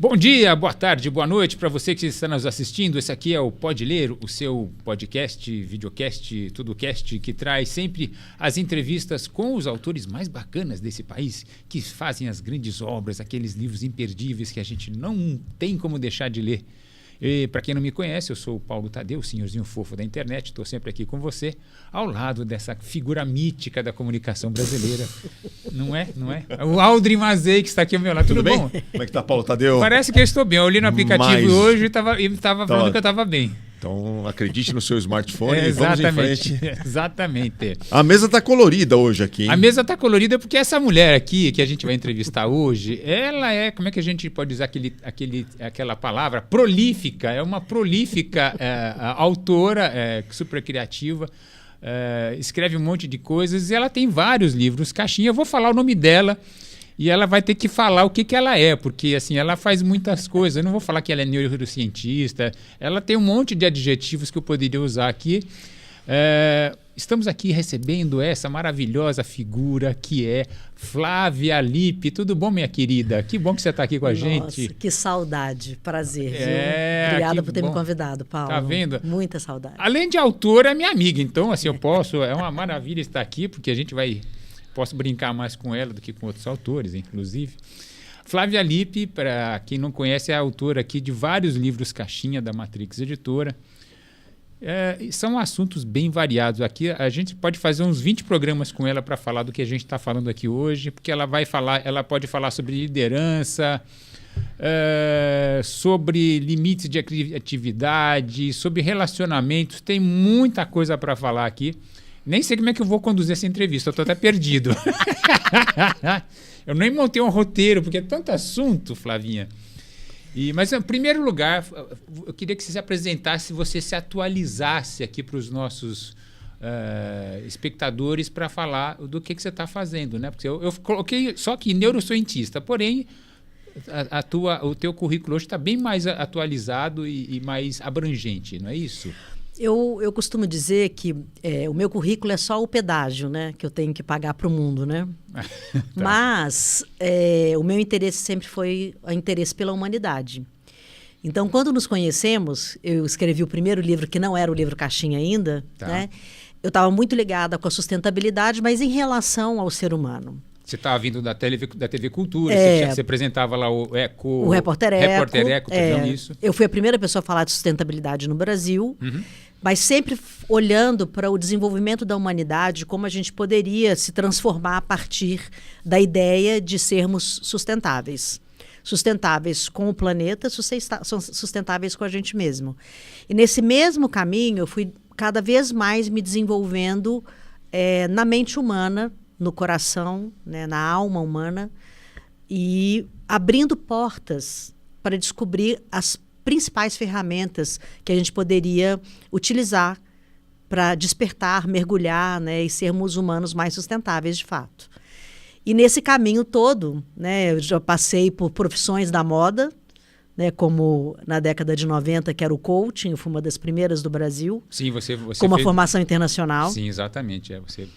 Bom dia, boa tarde, boa noite para você que está nos assistindo. Esse aqui é o Pode Ler, o seu podcast, videocast, tudocast, que traz sempre as entrevistas com os autores mais bacanas desse país, que fazem as grandes obras, aqueles livros imperdíveis que a gente não tem como deixar de ler. E para quem não me conhece, eu sou o Paulo Tadeu, o senhorzinho fofo da internet, estou sempre aqui com você, ao lado dessa figura mítica da comunicação brasileira. Não é? Não é? O Aldrin Mazei, que está aqui ao meu lado. Tudo bem? Como é que tá, Paulo Tadeu? Parece que eu estou bem. Eu olhei no aplicativo hoje e estava falando que eu estava bem. Então acredite no seu smartphone e vamos em Exatamente, frente. Exatamente. A mesa tá colorida hoje aqui, hein? A mesa está colorida porque essa mulher aqui, que a gente vai entrevistar hoje, ela é, como é que a gente pode usar aquela palavra? Prolífica. É uma prolífica autora, super criativa. Escreve um monte de coisas e ela tem vários livros. Caixinha, eu vou falar o nome dela. E ela vai ter que falar o que ela é, porque assim, ela faz muitas coisas. Eu não vou falar que ela é neurocientista, ela tem um monte de adjetivos que eu poderia usar aqui. Estamos aqui recebendo essa maravilhosa figura que é Flávia Lippe. Tudo bom, minha querida? Que bom que você está aqui com a gente. Nossa, que saudade, prazer, viu? Obrigada por ter me convidado, Paulo. Tá vendo? Muita saudade. Além de autora, é minha amiga, então assim, é uma maravilha estar aqui, porque a gente posso brincar mais com ela do que com outros autores, inclusive. Flávia Lippe, para quem não conhece, é a autora aqui de vários livros caixinha da Matrix Editora. São assuntos bem variados. Aqui a gente pode fazer uns 20 programas com ela para falar do que a gente está falando aqui hoje, porque ela pode falar sobre liderança, sobre limites de atividade, sobre relacionamentos. Tem muita coisa para falar aqui. Nem sei como é que eu vou conduzir essa entrevista, eu estou até perdido. Eu nem montei um roteiro, porque é tanto assunto, Flavinha. Mas, em primeiro lugar, eu queria que você se apresentasse, você se atualizasse aqui para os nossos espectadores para falar do que você está fazendo, né? Porque eu coloquei só que neurocientista, porém, o teu currículo hoje está bem mais atualizado e mais abrangente, não é isso? Eu costumo dizer que o meu currículo é só o pedágio, né, que eu tenho que pagar para o mundo, né? Tá. Mas o meu interesse sempre foi o interesse pela humanidade. Então, quando nos conhecemos, eu escrevi o primeiro livro, que não era o livro Caixinha ainda, tá, né? Eu estava muito ligada com a sustentabilidade, mas em relação ao ser humano. Você estava vindo da TV Cultura, você apresentava lá o Repórter Eco. Perdão, isso. Eu fui a primeira pessoa a falar de sustentabilidade no Brasil, mas sempre olhando para o desenvolvimento da humanidade, como a gente poderia se transformar a partir da ideia de sermos sustentáveis. Sustentáveis com o planeta, sustentáveis com a gente mesmo. E nesse mesmo caminho, eu fui cada vez mais me desenvolvendo na mente humana, no coração, né, na alma humana, e abrindo portas para descobrir as principais ferramentas que a gente poderia utilizar para despertar, mergulhar, né, e sermos humanos mais sustentáveis de fato. E nesse caminho todo, né, eu já passei por profissões da moda, né, como na década de 90, que era o coaching, eu fui uma das primeiras do Brasil. Sim, você com uma formação internacional. Sim, exatamente. Você...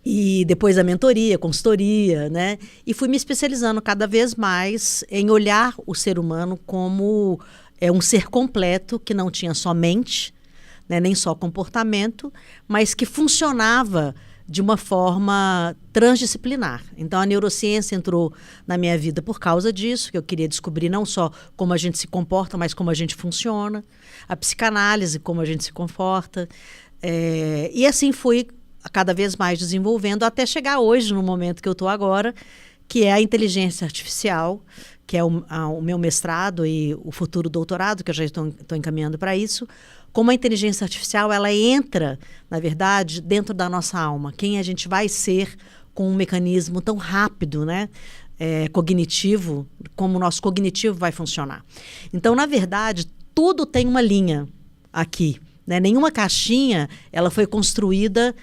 E depois a mentoria, consultoria, né? E fui me especializando cada vez mais em olhar o ser humano como um ser completo, que não tinha só mente, né, nem só comportamento, mas que funcionava de uma forma transdisciplinar. Então, a neurociência entrou na minha vida por causa disso, que eu queria descobrir não só como a gente se comporta, mas como a gente funciona. A psicanálise, como a gente se comporta. E assim fui cada vez mais desenvolvendo, até chegar hoje, no momento que eu estou agora, que é a inteligência artificial, que é o meu mestrado e o futuro doutorado, que eu já estou encaminhando para isso. Como a inteligência artificial, ela entra, na verdade, dentro da nossa alma. Quem a gente vai ser com um mecanismo tão rápido, né? Cognitivo, como o nosso cognitivo vai funcionar. Então, na verdade, tudo tem uma linha aqui, né? Nenhuma caixinha ela foi construída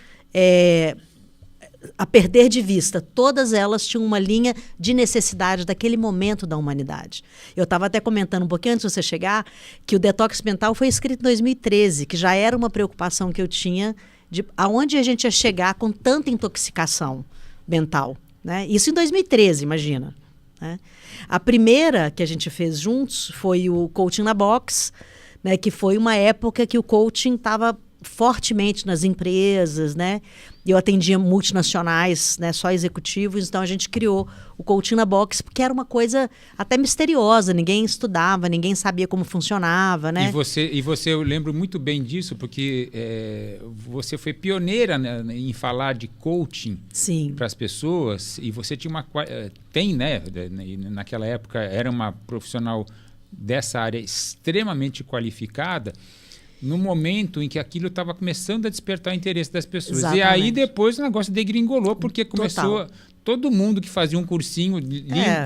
a perder de vista. Todas elas tinham uma linha de necessidade daquele momento da humanidade. Eu estava até comentando um pouquinho antes de você chegar que o detox mental foi escrito em 2013, que já era uma preocupação que eu tinha de aonde a gente ia chegar com tanta intoxicação mental, né? Isso em 2013, imagina. né? A primeira que a gente fez juntos foi o Coaching na Box, né, que foi uma época que o coaching estava fortemente nas empresas, né? Eu atendia multinacionais, né, só executivos, então a gente criou o Coaching na Box, porque era uma coisa até misteriosa, ninguém estudava, ninguém sabia como funcionava, né? E você, eu lembro muito bem disso, porque você foi pioneira, né, em falar de coaching para as pessoas, e você tinha né, naquela época era uma profissional dessa área extremamente qualificada, no momento em que aquilo estava começando a despertar o interesse das pessoas. Exatamente. E aí depois o negócio degringolou, porque começou... Todo mundo que fazia um cursinho,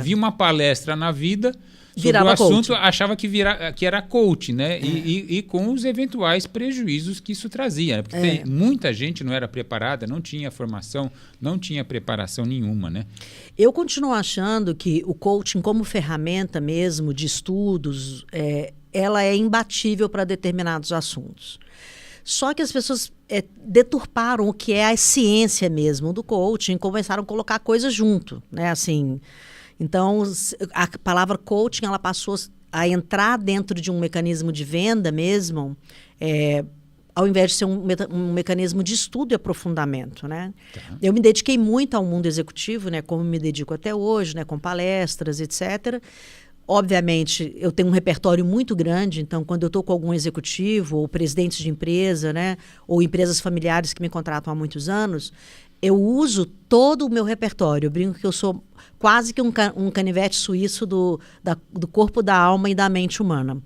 via uma palestra na vida sobre o assunto, achava que era coach, né? E com os eventuais prejuízos que isso trazia. Né? Porque muita gente não era preparada, não tinha formação, não tinha preparação nenhuma, né? Eu continuo achando que o coaching como ferramenta mesmo de estudos, ela é imbatível para determinados assuntos. Só que as pessoas deturparam o que é a ciência mesmo do coaching e começaram a colocar coisas junto, né? Assim, então, a palavra coaching ela passou a entrar dentro de um mecanismo de venda mesmo, ao invés de ser um mecanismo de estudo e aprofundamento, né? Tá. Eu me dediquei muito ao mundo executivo, né? Como me dedico até hoje, né? Com palestras, etc. Obviamente, eu tenho um repertório muito grande, então, quando eu estou com algum executivo ou presidentes de empresa, né, ou empresas familiares que me contratam há muitos anos, eu uso todo o meu repertório. Eu brinco que eu sou quase que um canivete suíço do corpo, da alma e da mente humana.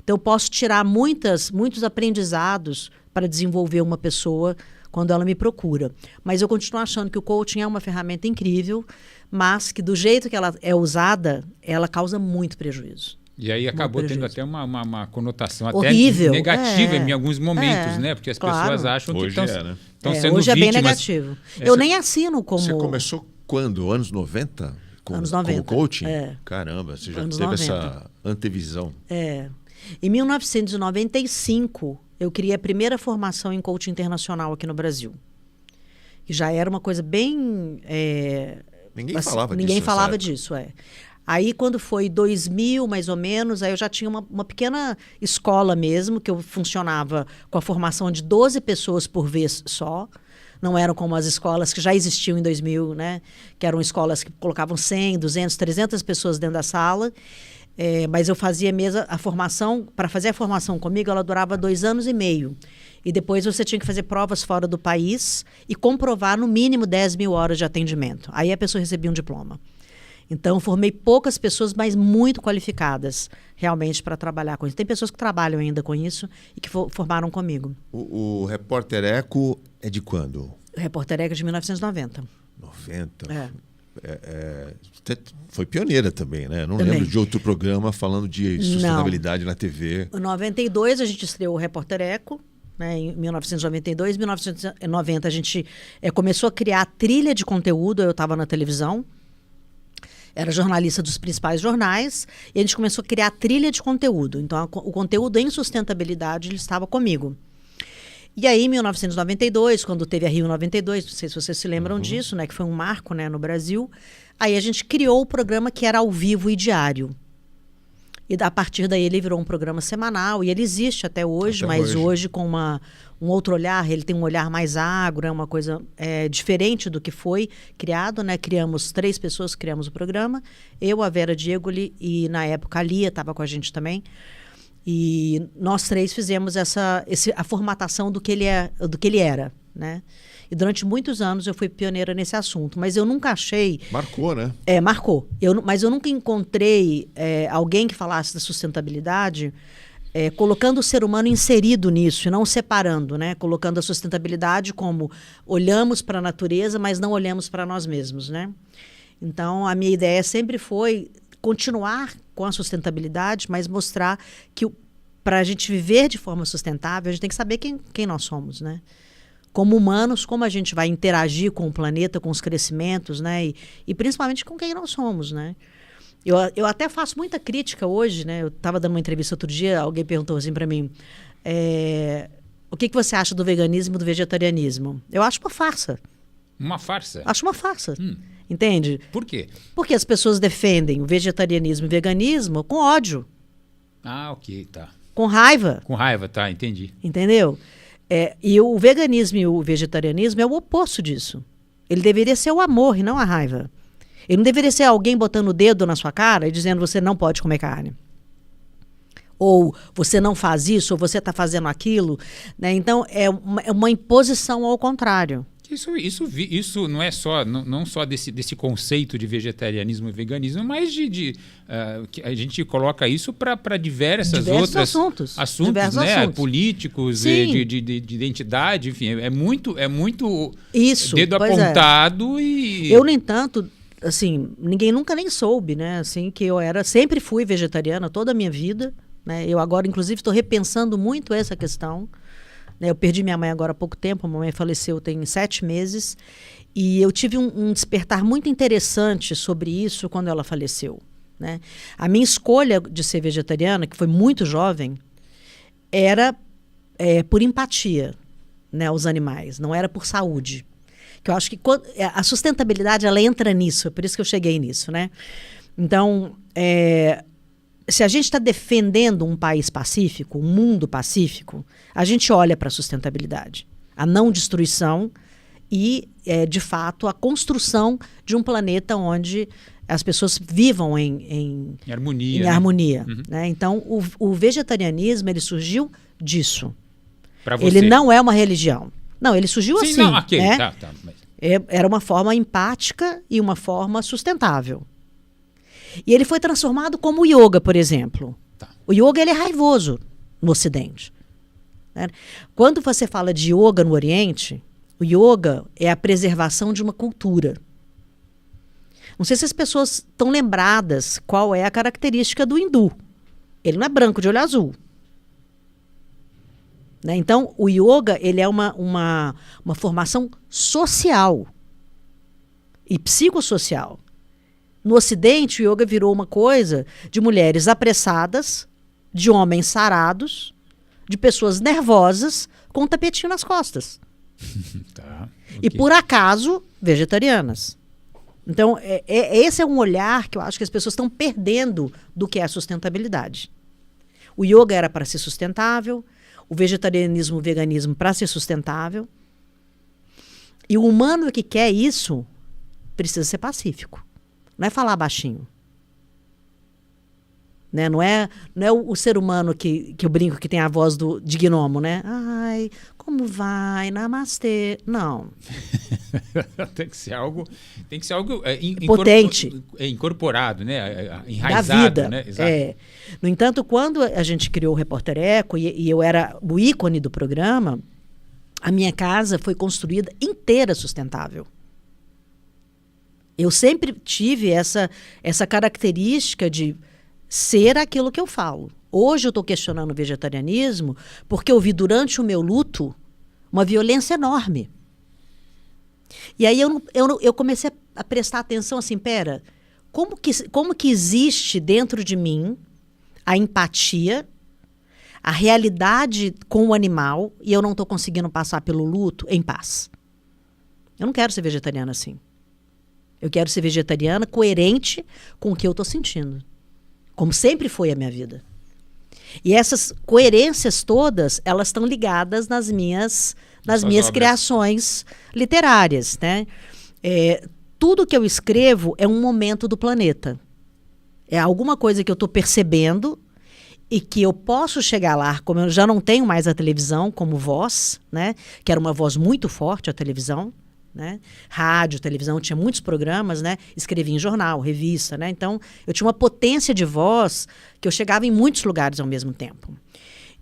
Então, eu posso tirar muitos aprendizados para desenvolver uma pessoa quando ela me procura. Mas eu continuo achando que o coaching é uma ferramenta incrível, mas que do jeito que ela é usada, ela causa muito prejuízo. E aí acabou tendo até uma conotação horrível, até negativa em alguns momentos, né? Porque as pessoas acham que estão né? sendo hoje vítimas. É bem negativo. Eu nem assino como... Você começou quando? Anos 90? Anos 90. Com coaching? Caramba, você já Anos teve 90. essa antevisão. Em 1995, eu criei a primeira formação em coaching internacional aqui no Brasil. Que já era uma coisa bem... Ninguém falava disso, Aí, quando foi 2000, mais ou menos, aí eu já tinha uma pequena escola mesmo, que eu funcionava com a formação de 12 pessoas por vez só. Não eram como as escolas que já existiam em 2000, né? Que eram escolas que colocavam 100, 200, 300 pessoas dentro da sala. Mas eu fazia mesmo a formação, para fazer a formação comigo, ela durava 2 anos e meio. E depois você tinha que fazer provas fora do país e comprovar no mínimo 10 mil horas de atendimento. Aí a pessoa recebia um diploma. Então, formei poucas pessoas, mas muito qualificadas, realmente, para trabalhar com isso. Tem pessoas que trabalham ainda com isso e que formaram comigo. O Repórter Eco é de quando? O Repórter Eco é de 1990. 90? Você foi pioneira também, né? Não lembro de outro programa falando de sustentabilidade na TV. Em 92, a gente estreou o Repórter Eco. Né, em 1992, 1990, a gente começou a criar a trilha de conteúdo. Eu estava na televisão. Era jornalista dos principais jornais, e a gente começou a criar trilha de conteúdo. Então, o conteúdo em sustentabilidade ele estava comigo. E aí, em 1992, quando teve a Rio 92, não sei se vocês se lembram disso, né, que foi um marco, né, no Brasil, aí a gente criou o programa que era ao vivo e diário. E a partir daí ele virou um programa semanal, e ele existe até hoje, mas hoje com um outro olhar, ele tem um olhar mais agro, é uma coisa diferente do que foi criado, né? Criamos 3 pessoas, criamos o programa, eu, a Vera Diegoli e na época a Lia estava com a gente também, e nós 3 fizemos a formatação do que ele era, né? E durante muitos anos eu fui pioneira nesse assunto, mas eu nunca achei... Marcou, né? Marcou. Mas eu nunca encontrei alguém que falasse da sustentabilidade colocando o ser humano inserido nisso e não separando, né? Colocando a sustentabilidade como olhamos para a natureza, mas não olhamos para nós mesmos, né? Então, a minha ideia sempre foi continuar com a sustentabilidade, mas mostrar que para a gente viver de forma sustentável, a gente tem que saber quem nós somos, né? Como humanos, como a gente vai interagir com o planeta, com os crescimentos, né? E principalmente com quem nós somos, né? Eu até faço muita crítica hoje, né? Eu estava dando uma entrevista outro dia, alguém perguntou assim para mim, o que você acha do veganismo e do vegetarianismo? Eu acho uma farsa. Uma farsa? Acho uma farsa. Entende? Por quê? Porque as pessoas defendem o vegetarianismo e o veganismo com ódio. Ah, ok, tá. Com raiva. Com raiva, tá, entendi. Entendeu? E o veganismo e o vegetarianismo é o oposto disso. Ele deveria ser o amor e não a raiva. Ele não deveria ser alguém botando o dedo na sua cara e dizendo você não pode comer carne. Ou você não faz isso, ou você está fazendo aquilo. Né? Então, é uma imposição ao contrário. Isso não é só, não só desse conceito de vegetarianismo e veganismo, mas que a gente coloca isso para diversos outros assuntos, né? assuntos. Políticos, de identidade, enfim, é muito isso, dedo apontado e... Eu, no entanto, assim, ninguém nunca nem soube, né? Assim, que eu sempre fui vegetariana toda a minha vida, né? Eu agora, inclusive, estou repensando muito essa questão. Eu perdi minha mãe agora há pouco tempo, a mamãe faleceu tem 7 meses, e eu tive um despertar muito interessante sobre isso quando ela faleceu. Né? A minha escolha de ser vegetariana, que foi muito jovem, era por empatia, né, aos animais, não era por saúde. Que eu acho que a sustentabilidade ela entra nisso, é por isso que eu cheguei nisso. Né? Então, se a gente está defendendo um país pacífico, um mundo pacífico, a gente olha para a sustentabilidade, a não destruição e, de fato, a construção de um planeta onde as pessoas vivam em harmonia. Em harmonia, Uhum. Né? Então, o vegetarianismo ele surgiu disso. Pra você. Ele não é uma religião. Não, ele surgiu Sim, assim. não, okay, né? Tá, mas... Era uma forma empática e uma forma sustentável. E ele foi transformado como o yoga, por exemplo. Tá. O yoga ele é raivoso no Ocidente. Né? Quando você fala de yoga no Oriente, o yoga é a preservação de uma cultura. Não sei se as pessoas estão lembradas qual é a característica do hindu. Ele não é branco de olho azul. Né? Então, o yoga ele é uma formação social e psicossocial. No Ocidente, o yoga virou uma coisa de mulheres apressadas, de homens sarados, de pessoas nervosas com um tapetinho nas costas. Tá, okay. E, por acaso, vegetarianas. Então, esse é um olhar que eu acho que as pessoas estão perdendo do que é a sustentabilidade. O yoga era para ser sustentável, o vegetarianismo, o veganismo para ser sustentável. E o humano que quer isso precisa ser pacífico. Não é falar baixinho. Né? Não é o ser humano que eu brinco que tem a voz de gnomo, né? Ai, como vai? Namastê. Não. Tem que ser algo potente. Incorporado, né? Enraizado. Da vida. Né? Exato. No entanto, quando a gente criou o Repórter Eco e eu era o ícone do programa, a minha casa foi construída inteira sustentável. Eu sempre tive essa característica de ser aquilo que eu falo. Hoje eu estou questionando o vegetarianismo porque eu vi durante o meu luto uma violência enorme. E aí eu comecei a prestar atenção assim, pera, como que existe dentro de mim a empatia, a realidade com o animal e eu não estou conseguindo passar pelo luto em paz? Eu não quero ser vegetariana assim. Eu quero ser vegetariana coerente com o que eu estou sentindo. Como sempre foi a minha vida. E essas coerências todas, elas estão ligadas nas minhas criações literárias. Né? Tudo que eu escrevo é um momento do planeta. É alguma coisa que eu estou percebendo e que eu posso chegar lá, como eu já não tenho mais a televisão como voz, né? Que era uma voz muito forte, a televisão. Né? Rádio, televisão, tinha muitos programas, né? Escrevia em jornal, revista, né? Então eu tinha uma potência de voz que eu chegava em muitos lugares ao mesmo tempo.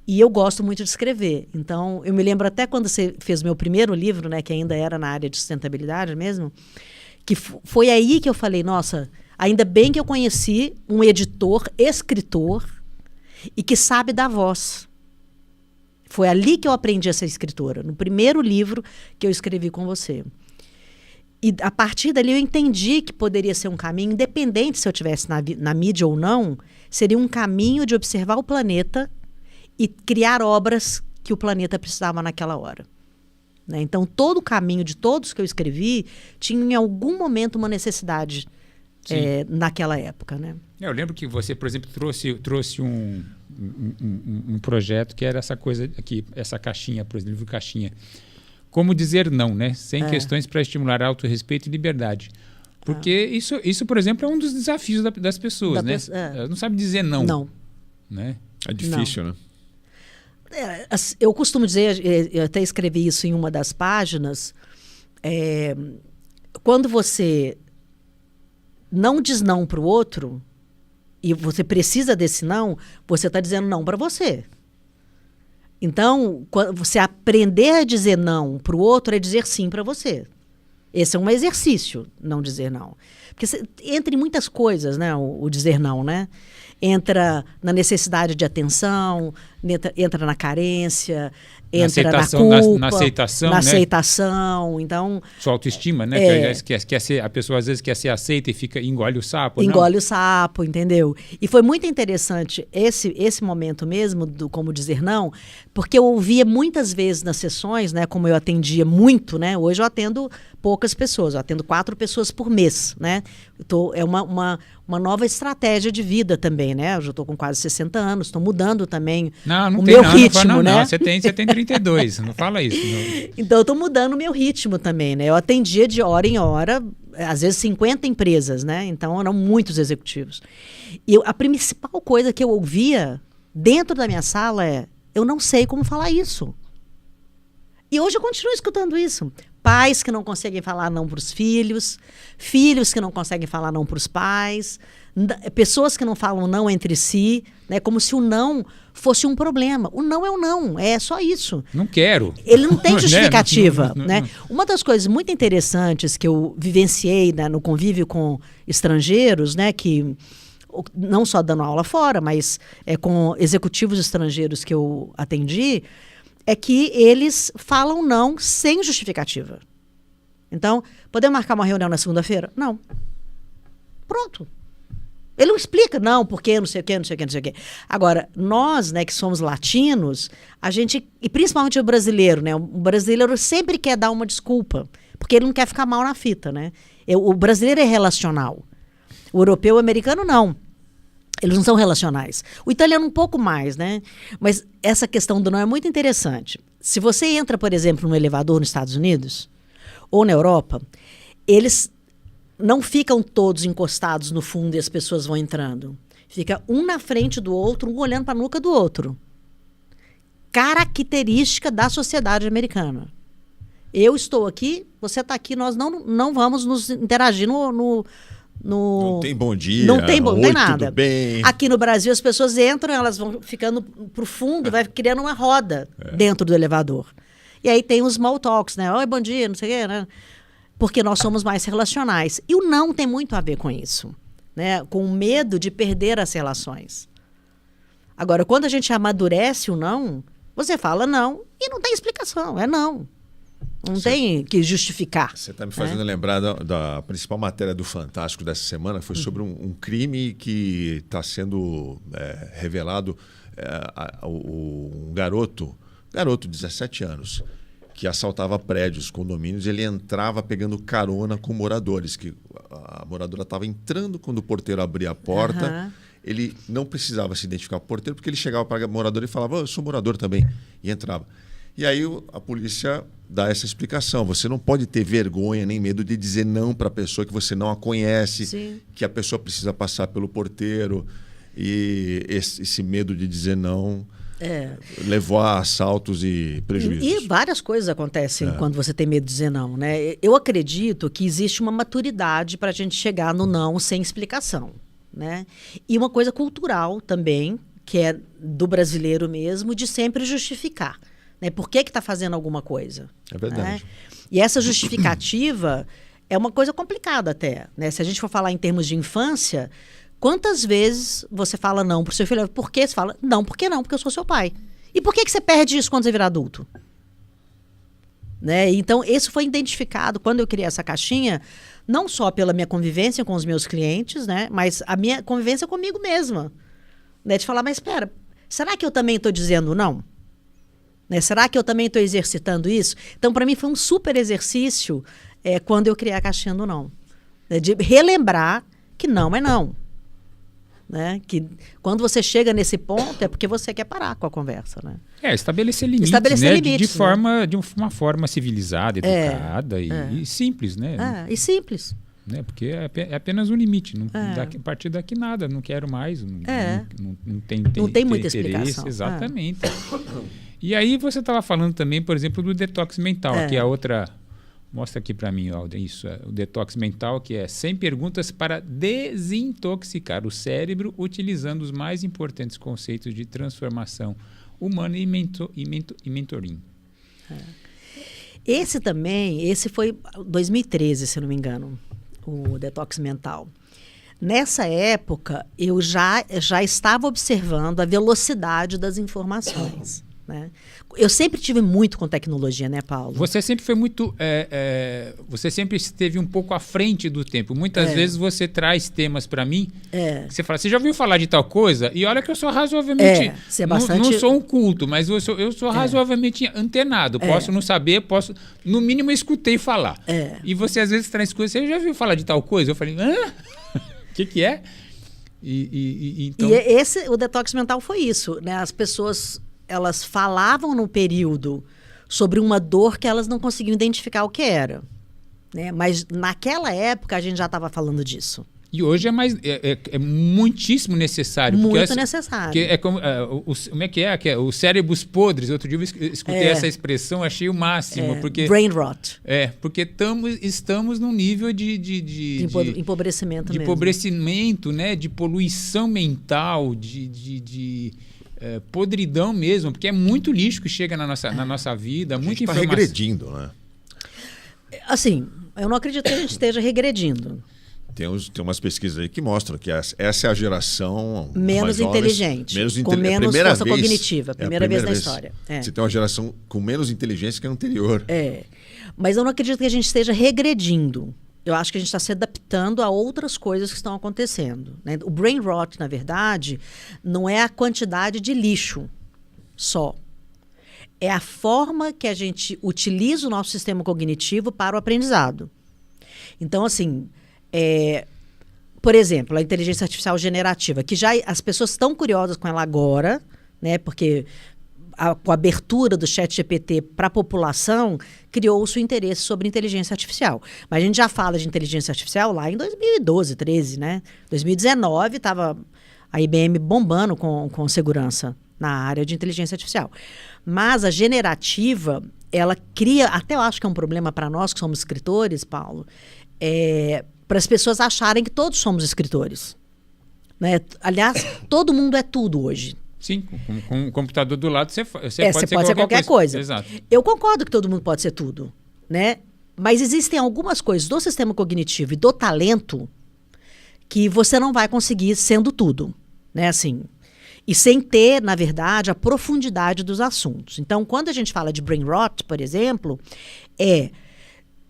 E eu gosto muito de escrever. Então eu me lembro até quando você fez meu primeiro livro, né? Que ainda era na área de sustentabilidade mesmo, que foi aí que eu falei, nossa, ainda bem que eu conheci um editor, escritor e que sabe dar voz. Foi ali que eu aprendi a ser escritora, no primeiro livro que eu escrevi com você. E a partir dali eu entendi que poderia ser um caminho, independente se eu estivesse na mídia ou não, seria um caminho de observar o planeta e criar obras que o planeta precisava naquela hora. né? Então, todo o caminho de todos que eu escrevi tinha em algum momento uma necessidade naquela época, né? Eu lembro que você, por exemplo, trouxe um projeto que era essa coisa aqui, essa caixinha, por exemplo, caixinha. Como dizer não, né? Sem questões para estimular autorrespeito e liberdade. Porque isso, por exemplo, é um dos desafios das pessoas, né? Elas não sabem dizer não. Não. Né? É difícil, né? Eu costumo dizer, eu até escrevi isso em uma das páginas, quando você não diz não para o outro, e você precisa desse não, você está dizendo não para você. Então, você aprender a dizer não para o outro é dizer sim para você. Esse é um exercício, não dizer não. Porque entra em muitas coisas, né, o dizer não, né? Entra na necessidade de atenção, entra na carência, entra na culpa, na aceitação, na né? aceitação. Então, sua autoestima, né? A pessoa às vezes quer ser aceita e engole o sapo. Engole o sapo, entendeu? E foi muito interessante esse momento mesmo do como dizer não, porque eu ouvia muitas vezes nas sessões, né? Como eu atendia muito, né? Hoje eu atendo poucas pessoas, eu atendo 4 pessoas por mês, né? É uma nova estratégia de vida também, né? Eu já estou com quase 60 anos, estou mudando também o meu ritmo, né? Não, você tem 32, não fala isso. Não. Então, eu estou mudando o meu ritmo também, né? Eu atendia de hora em hora, às vezes 50 empresas, né? Então, eram muitos executivos. E a principal coisa que eu ouvia dentro da minha sala eu não sei como falar isso. E hoje eu continuo escutando isso. Pais que não conseguem falar não para os filhos, filhos que não conseguem falar não para os pais, pessoas que não falam não entre si, né? Como se o não fosse um problema. O não é o não, é só isso. Não quero. Ele não tem justificativa. Né? Uma das coisas muito interessantes que eu vivenciei, né, no convívio com estrangeiros, né, que não só dando aula fora, mas com executivos estrangeiros que eu atendi, é que eles falam não sem justificativa. Então, podemos marcar uma reunião na segunda-feira? Não. Pronto. Ele não explica, não, porque não sei o quê, não sei o quê, não sei o quê. Agora, nós, né, que somos latinos, a gente, e principalmente o brasileiro, né? O brasileiro sempre quer dar uma desculpa, porque ele não quer ficar mal na fita, né? O brasileiro é relacional. O europeu e o americano, não. Eles não são relacionais. O italiano um pouco mais, né? Mas essa questão do não é muito interessante. Se você entra, por exemplo, num elevador nos Estados Unidos ou na Europa, eles não ficam todos encostados no fundo e as pessoas vão entrando. Fica um na frente do outro, um olhando para a nuca do outro. Característica da sociedade americana. Eu estou aqui, você está aqui, nós não vamos nos interagir não tem bom dia, não tem nada. Tudo bem. Aqui no Brasil as pessoas entram, elas vão ficando pro fundo, vai criando uma roda dentro do elevador. E aí tem os small talks, né? Oi, bom dia, não sei o quê, né? Porque nós somos mais relacionais. E o não tem muito a ver com isso, né? Com o medo de perder as relações. Agora, quando a gente amadurece o não, você fala não e não tem explicação, é não. Não tem que justificar. Você está me fazendo lembrar da principal matéria do Fantástico dessa semana, foi sobre um crime que está sendo revelado. Um garoto de 17 anos, que assaltava prédios, condomínios, ele entrava pegando carona com moradores, que a moradora estava entrando quando o porteiro abria a porta. Ele não precisava se identificar com o porteiro, porque ele chegava para a moradora e falava, eu sou morador também, e entrava. E aí a polícia dá essa explicação. Você não pode ter vergonha nem medo de dizer não para a pessoa que você não a conhece, Sim. que a pessoa precisa passar pelo porteiro. E esse medo de dizer não levou a assaltos e prejuízos. E várias coisas acontecem quando você tem medo de dizer não, né? Eu acredito que existe uma maturidade para a gente chegar no não sem explicação, né? E uma coisa cultural também, que é do brasileiro mesmo, de sempre justificar. Né? Por que está fazendo alguma coisa? É verdade. Né? E essa justificativa é uma coisa complicada até. Né? Se a gente for falar em termos de infância, quantas vezes você fala não para o seu filho? Por que você fala não? Por que não? Porque eu sou seu pai. E por que você perde isso quando você virar adulto? Né? Então, isso foi identificado quando eu criei essa caixinha, não só pela minha convivência com os meus clientes, né? Mas a minha convivência comigo mesma. Né? De falar, mas espera, será que eu também estou dizendo não? Né? Será que eu também estou exercitando isso? Então, para mim, foi um super exercício quando eu criei a caixinha do não. Né? De relembrar que não é não. Né? Que quando você chega nesse ponto é porque você quer parar com a conversa, né? Estabelecer limites, estabelecer né? limites, de uma forma civilizada, educada e simples, né? E simples. Né? Porque é apenas um limite. A partir daqui nada, não quero mais, não tem muita interesse, explicação. Exatamente. E aí você estava falando também, por exemplo, do detox mental, que é a outra... Mostra aqui para mim, Alden, isso. O detox mental, que é 100 perguntas para desintoxicar o cérebro utilizando os mais importantes conceitos de transformação humana e mentoring. Esse foi 2013, se não me engano, o detox mental. Nessa época, eu já estava observando a velocidade das informações. Né? Eu sempre tive muito com tecnologia, né, Paulo? Você sempre foi muito... você sempre esteve um pouco à frente do tempo. Muitas vezes você traz temas para mim que você fala, você já ouviu falar de tal coisa? E olha que eu sou razoavelmente... Você é bastante... Não sou um culto, mas eu sou razoavelmente antenado. Posso não saber, no mínimo, escutei falar. E você às vezes traz coisas, você já ouviu falar de tal coisa? Eu falei, o que é? Então... o detox mental foi isso, né? As pessoas... elas falavam no período sobre uma dor que elas não conseguiam identificar o que era. Né? Mas naquela época a gente já estava falando disso. E hoje é muitíssimo necessário. Muito necessário. Porque como é que é? Os cérebros podres. Outro dia eu escutei essa expressão, achei o máximo. Brain rot. Porque estamos num nível de empobrecimento mesmo. Empobrecimento, né? De poluição mental, de podridão mesmo, porque é muito lixo que chega na nossa vida, muita informação. Está regredindo, né? Assim, eu não acredito que a gente esteja regredindo. Tem umas pesquisas aí que mostram que essa é a geração menos inteligente, com menos força cognitiva, primeira vez na história. Você tem uma geração com menos inteligência que a anterior. Mas eu não acredito que a gente esteja regredindo. Eu acho que a gente está se adaptando a outras coisas que estão acontecendo. Né? O brain rot, na verdade, não é a quantidade de lixo só. É a forma que a gente utiliza o nosso sistema cognitivo para o aprendizado. Então, assim, por exemplo, a inteligência artificial generativa, que já as pessoas estão curiosas com ela agora, né? Porque com a abertura do ChatGPT para a população, criou-se o interesse sobre inteligência artificial. Mas a gente já fala de inteligência artificial lá em 2012, 2013, né? 2019 estava a IBM bombando com segurança na área de inteligência artificial. Mas a generativa, ela cria, até eu acho que é um problema para nós que somos escritores, Paulo, para as pessoas acharem que todos somos escritores. Né? Aliás, todo mundo é tudo hoje. Sim, com um computador do lado você pode ser qualquer coisa. Exato. Eu concordo que todo mundo pode ser tudo, né? Mas existem algumas coisas do sistema cognitivo e do talento que você não vai conseguir sendo tudo, né? Assim, e sem ter, na verdade, a profundidade dos assuntos. Então, quando a gente fala de brain rot, por exemplo,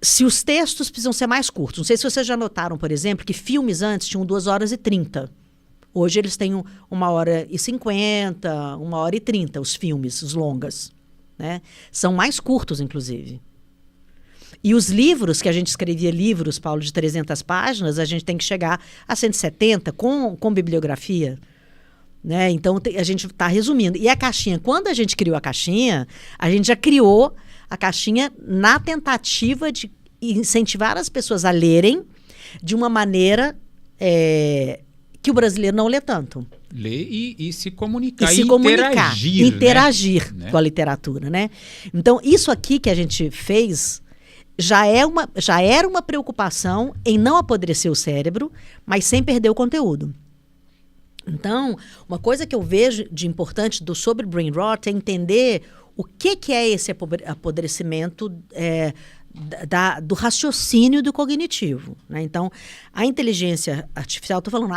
se os textos precisam ser mais curtos. Não sei se vocês já notaram, por exemplo, que filmes antes tinham 2h30. Hoje eles têm 1h50, 1h30, os filmes, os longas. Né? São mais curtos, inclusive. E os livros, que a gente escrevia livros, Paulo, de 300 páginas, a gente tem que chegar a 170 com bibliografia. Né? Então, a gente está resumindo. E a caixinha, quando a gente criou a caixinha, a gente já criou a caixinha na tentativa de incentivar as pessoas a lerem de uma maneira... que o brasileiro não lê tanto. Ler e se comunicar. Interagir né? Com a literatura, né? Então, isso aqui que a gente fez já era uma preocupação em não apodrecer o cérebro, mas sem perder o conteúdo. Então, uma coisa que eu vejo de importante sobre brain rot é entender o que é esse apodrecimento do raciocínio do cognitivo. Né? Então, a inteligência artificial, estou falando,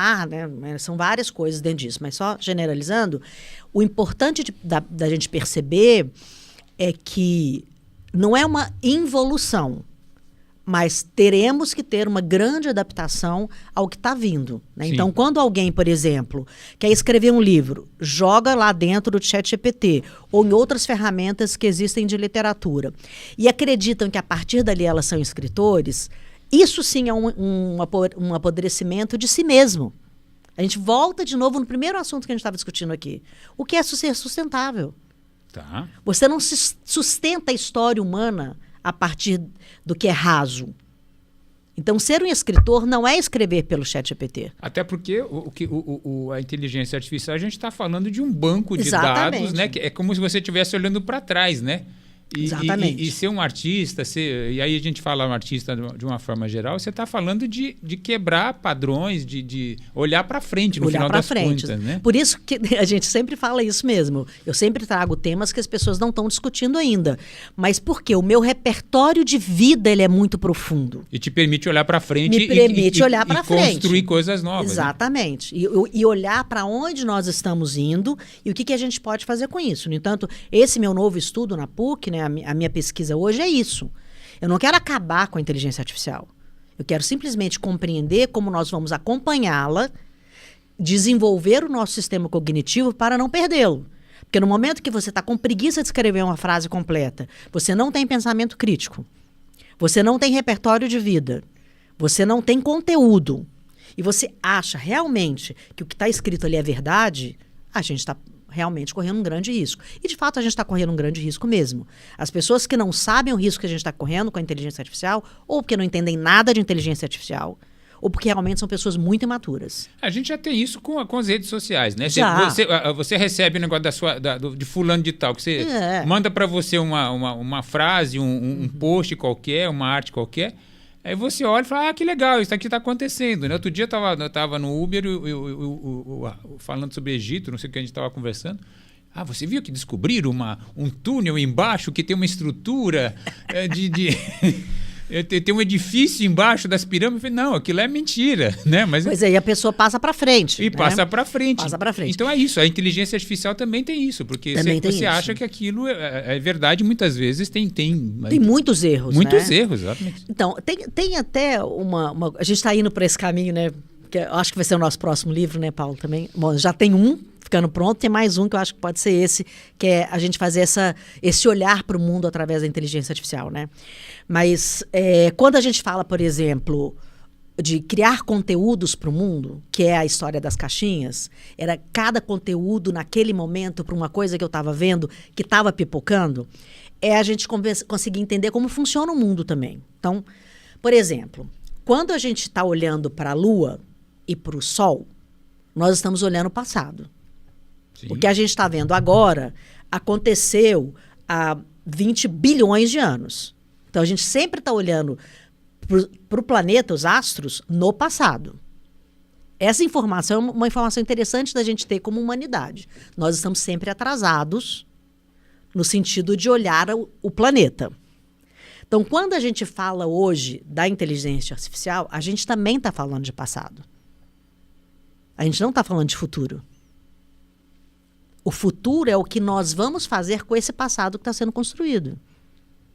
né, são várias coisas dentro disso, mas só generalizando, o importante da gente perceber é que não é uma involução, Mas teremos que ter uma grande adaptação ao que está vindo, né? Sim. Então, quando alguém, por exemplo, quer escrever um livro, joga lá dentro do ChatGPT ou em outras ferramentas que existem de literatura e acreditam que a partir dali elas são escritores, isso sim é um apodrecimento de si mesmo. A gente volta de novo no primeiro assunto que a gente estava discutindo aqui. O que é ser sustentável? Tá. Você não sustenta a história humana a partir do que é raso. Então, ser um escritor não é escrever pelo ChatGPT. Até porque a inteligência artificial, a gente está falando de um banco de Exatamente. dados, né? Que é como se você estivesse olhando para trás, né? Exatamente. E ser um artista, e aí a gente fala um artista de uma forma geral, você está falando de quebrar padrões, de olhar para frente no final das contas, né? Por isso que a gente sempre fala isso mesmo. Eu sempre trago temas que as pessoas não estão discutindo ainda. Mas porque o meu repertório de vida ele é muito profundo. E te permite olhar para frente Me permite olhar para frente. Construir coisas novas. Exatamente. Né? E olhar para onde nós estamos indo e o que a gente pode fazer com isso. No entanto, esse meu novo estudo na PUC, né, a minha pesquisa hoje é isso. Eu não quero acabar com a inteligência artificial. Eu quero simplesmente compreender como nós vamos acompanhá-la, desenvolver o nosso sistema cognitivo para não perdê-lo. Porque no momento que você está com preguiça de escrever uma frase completa, você não tem pensamento crítico, você não tem repertório de vida, você não tem conteúdo, e você acha realmente que o que está escrito ali é verdade, a gente está realmente correndo um grande risco. E, de fato, a gente está correndo um grande risco mesmo. As pessoas que não sabem o risco que a gente está correndo com a inteligência artificial, ou porque não entendem nada de inteligência artificial, ou porque realmente são pessoas muito imaturas. A gente já tem isso com as redes sociais, né? Já. Você recebe o negócio de fulano de tal, que você manda para você uma frase, um post qualquer, uma arte qualquer, aí você olha e fala, que legal, isso aqui está acontecendo. Né? Outro dia eu estava no Uber falando sobre Egito, não sei o que a gente estava conversando. Você viu que descobriram um túnel embaixo que tem uma estrutura tem um edifício embaixo das pirâmides. Eu falei, não, aquilo é mentira. Né? Mas, pois é, e a pessoa passa para frente. E passa para frente. Passa para frente. Então é isso, a inteligência artificial também tem isso, porque você acha que aquilo é verdade, muitas vezes tem muitos erros. Muitos erros, exatamente. Então, tem até a gente está indo para esse caminho, né? Que eu acho que vai ser o nosso próximo livro, né, Paulo, também. Bom, já tem um ficando pronto, tem mais um que eu acho que pode ser esse, que é a gente fazer esse olhar para o mundo através da inteligência artificial, né? Mas quando a gente fala, por exemplo, de criar conteúdos para o mundo, que é a história das caixinhas, era cada conteúdo naquele momento para uma coisa que eu estava vendo, que estava pipocando, a gente conseguir entender como funciona o mundo também. Então, por exemplo, quando a gente está olhando para a Lua e para o Sol, nós estamos olhando o passado. Sim. O que a gente está vendo agora aconteceu há 20 bilhões de anos. Então, a gente sempre está olhando para o planeta, os astros, no passado. Essa informação é uma informação interessante da gente ter como humanidade. Nós estamos sempre atrasados no sentido de olhar o planeta. Então, quando a gente fala hoje da inteligência artificial, a gente também está falando de passado. A gente não está falando de futuro. O futuro é o que nós vamos fazer com esse passado que está sendo construído.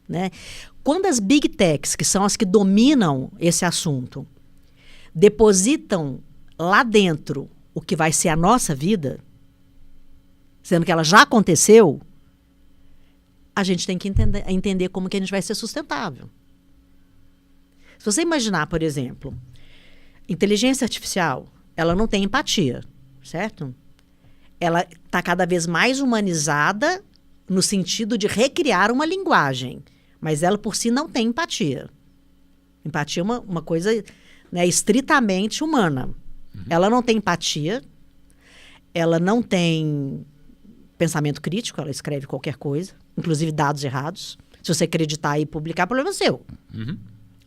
Né? Quando as big techs, que são as que dominam esse assunto, depositam lá dentro o que vai ser a nossa vida, sendo que ela já aconteceu, a gente tem que entender como que a gente vai ser sustentável. Se você imaginar, por exemplo, inteligência artificial, ela não tem empatia, certo? Ela está cada vez mais humanizada no sentido de recriar uma linguagem, mas ela por si não tem empatia. Empatia é uma coisa, né, estritamente humana. Uhum. Ela não tem empatia, ela não tem pensamento crítico, ela escreve qualquer coisa, inclusive dados errados. Se você acreditar e publicar, problema é seu. Uhum.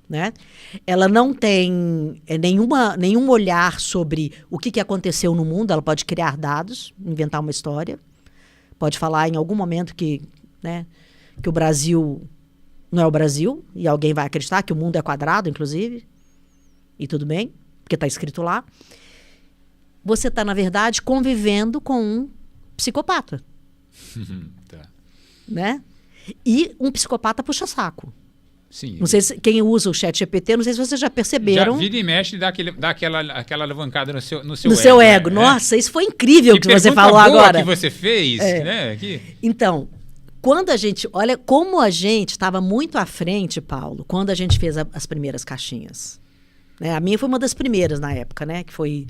Né? Ela não tem nenhum olhar sobre o que aconteceu no mundo. Ela pode criar dados, inventar uma história, pode falar em algum momento que o Brasil não é o Brasil, e alguém vai acreditar que o mundo é quadrado, inclusive, e tudo bem, porque está escrito lá. Você está, na verdade, convivendo com um psicopata. Tá. Né? E um psicopata puxa saco. Sim. Não sei se quem usa o ChatGPT, não sei se vocês já perceberam. Já vira e mexe e dá aquela alavancada no seu no seu ego. né? Nossa, isso foi incrível que você pergunta falou boa agora. que você fez, né? Aqui. Então, quando a gente... Olha como a gente estava muito à frente, Paulo, quando a gente fez as primeiras caixinhas. Né? A minha foi uma das primeiras na época, né? Que foi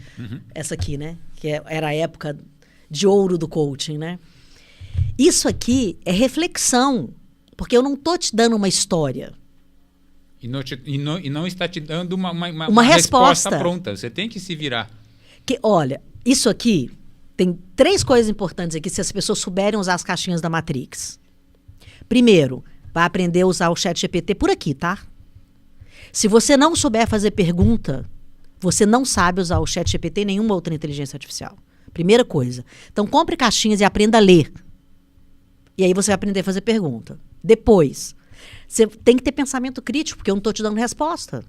essa aqui, né? Que era a época de ouro do coaching, né? Isso aqui é reflexão, porque eu não estou te dando uma história. E não está te dando uma resposta pronta. Você tem que se virar. Olha, isso aqui tem 3 coisas importantes aqui se as pessoas souberem usar as caixinhas da Matrix. Primeiro, vai aprender a usar o ChatGPT por aqui, tá? Se você não souber fazer pergunta, você não sabe usar o ChatGPT e nenhuma outra inteligência artificial. Primeira coisa. Então, compre caixinhas e aprenda a ler. E aí você vai aprender a fazer pergunta. Depois, você tem que ter pensamento crítico, porque eu não estou te dando resposta.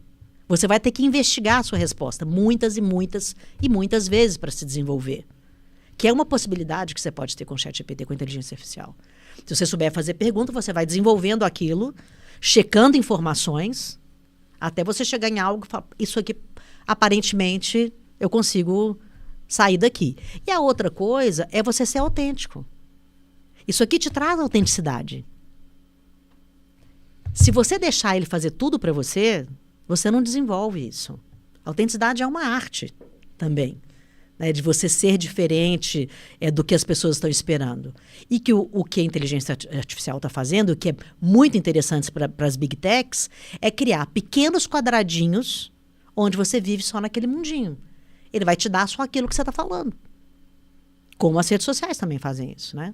Você vai ter que investigar a sua resposta muitas e muitas e muitas vezes para se desenvolver. Que é uma possibilidade que você pode ter com o ChatGPT, com a inteligência artificial. Se você souber fazer pergunta, você vai desenvolvendo aquilo, checando informações, até você chegar em algo, isso aqui, aparentemente, eu consigo sair daqui. E a outra coisa é você ser autêntico. Isso aqui te traz autenticidade. Se você deixar ele fazer tudo para você, você não desenvolve isso. A autenticidade é uma arte também, né, de você ser diferente do que as pessoas estão esperando. E que o que a inteligência artificial está fazendo, o que é muito interessante para as big techs, é criar pequenos quadradinhos onde você vive só naquele mundinho. Ele vai te dar só aquilo que você está falando. Como as redes sociais também fazem isso, né?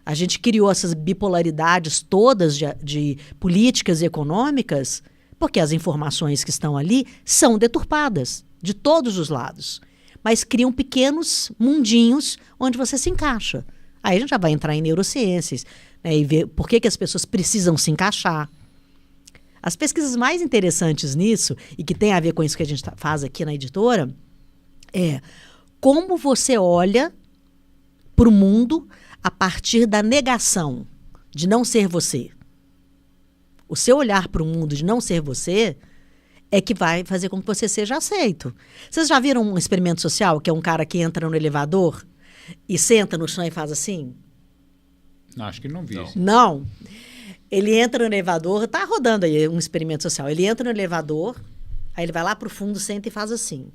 A gente criou essas bipolaridades todas de políticas e econômicas porque as informações que estão ali são deturpadas de todos os lados. Mas criam pequenos mundinhos onde você se encaixa. Aí a gente já vai entrar em neurociências, né, e ver por que as pessoas precisam se encaixar. As pesquisas mais interessantes nisso, e que tem a ver com isso que a gente faz aqui na editora, é como você olha para o mundo a partir da negação de não ser você. O seu olhar para o mundo de não ser você é que vai fazer com que você seja aceito. Vocês já viram um experimento social, que é um cara que entra no elevador e senta no chão e faz assim? Não, acho que não vi. Não. Ele entra no elevador, está rodando aí um experimento social. Ele entra no elevador, aí ele vai lá para o fundo, senta e faz assim.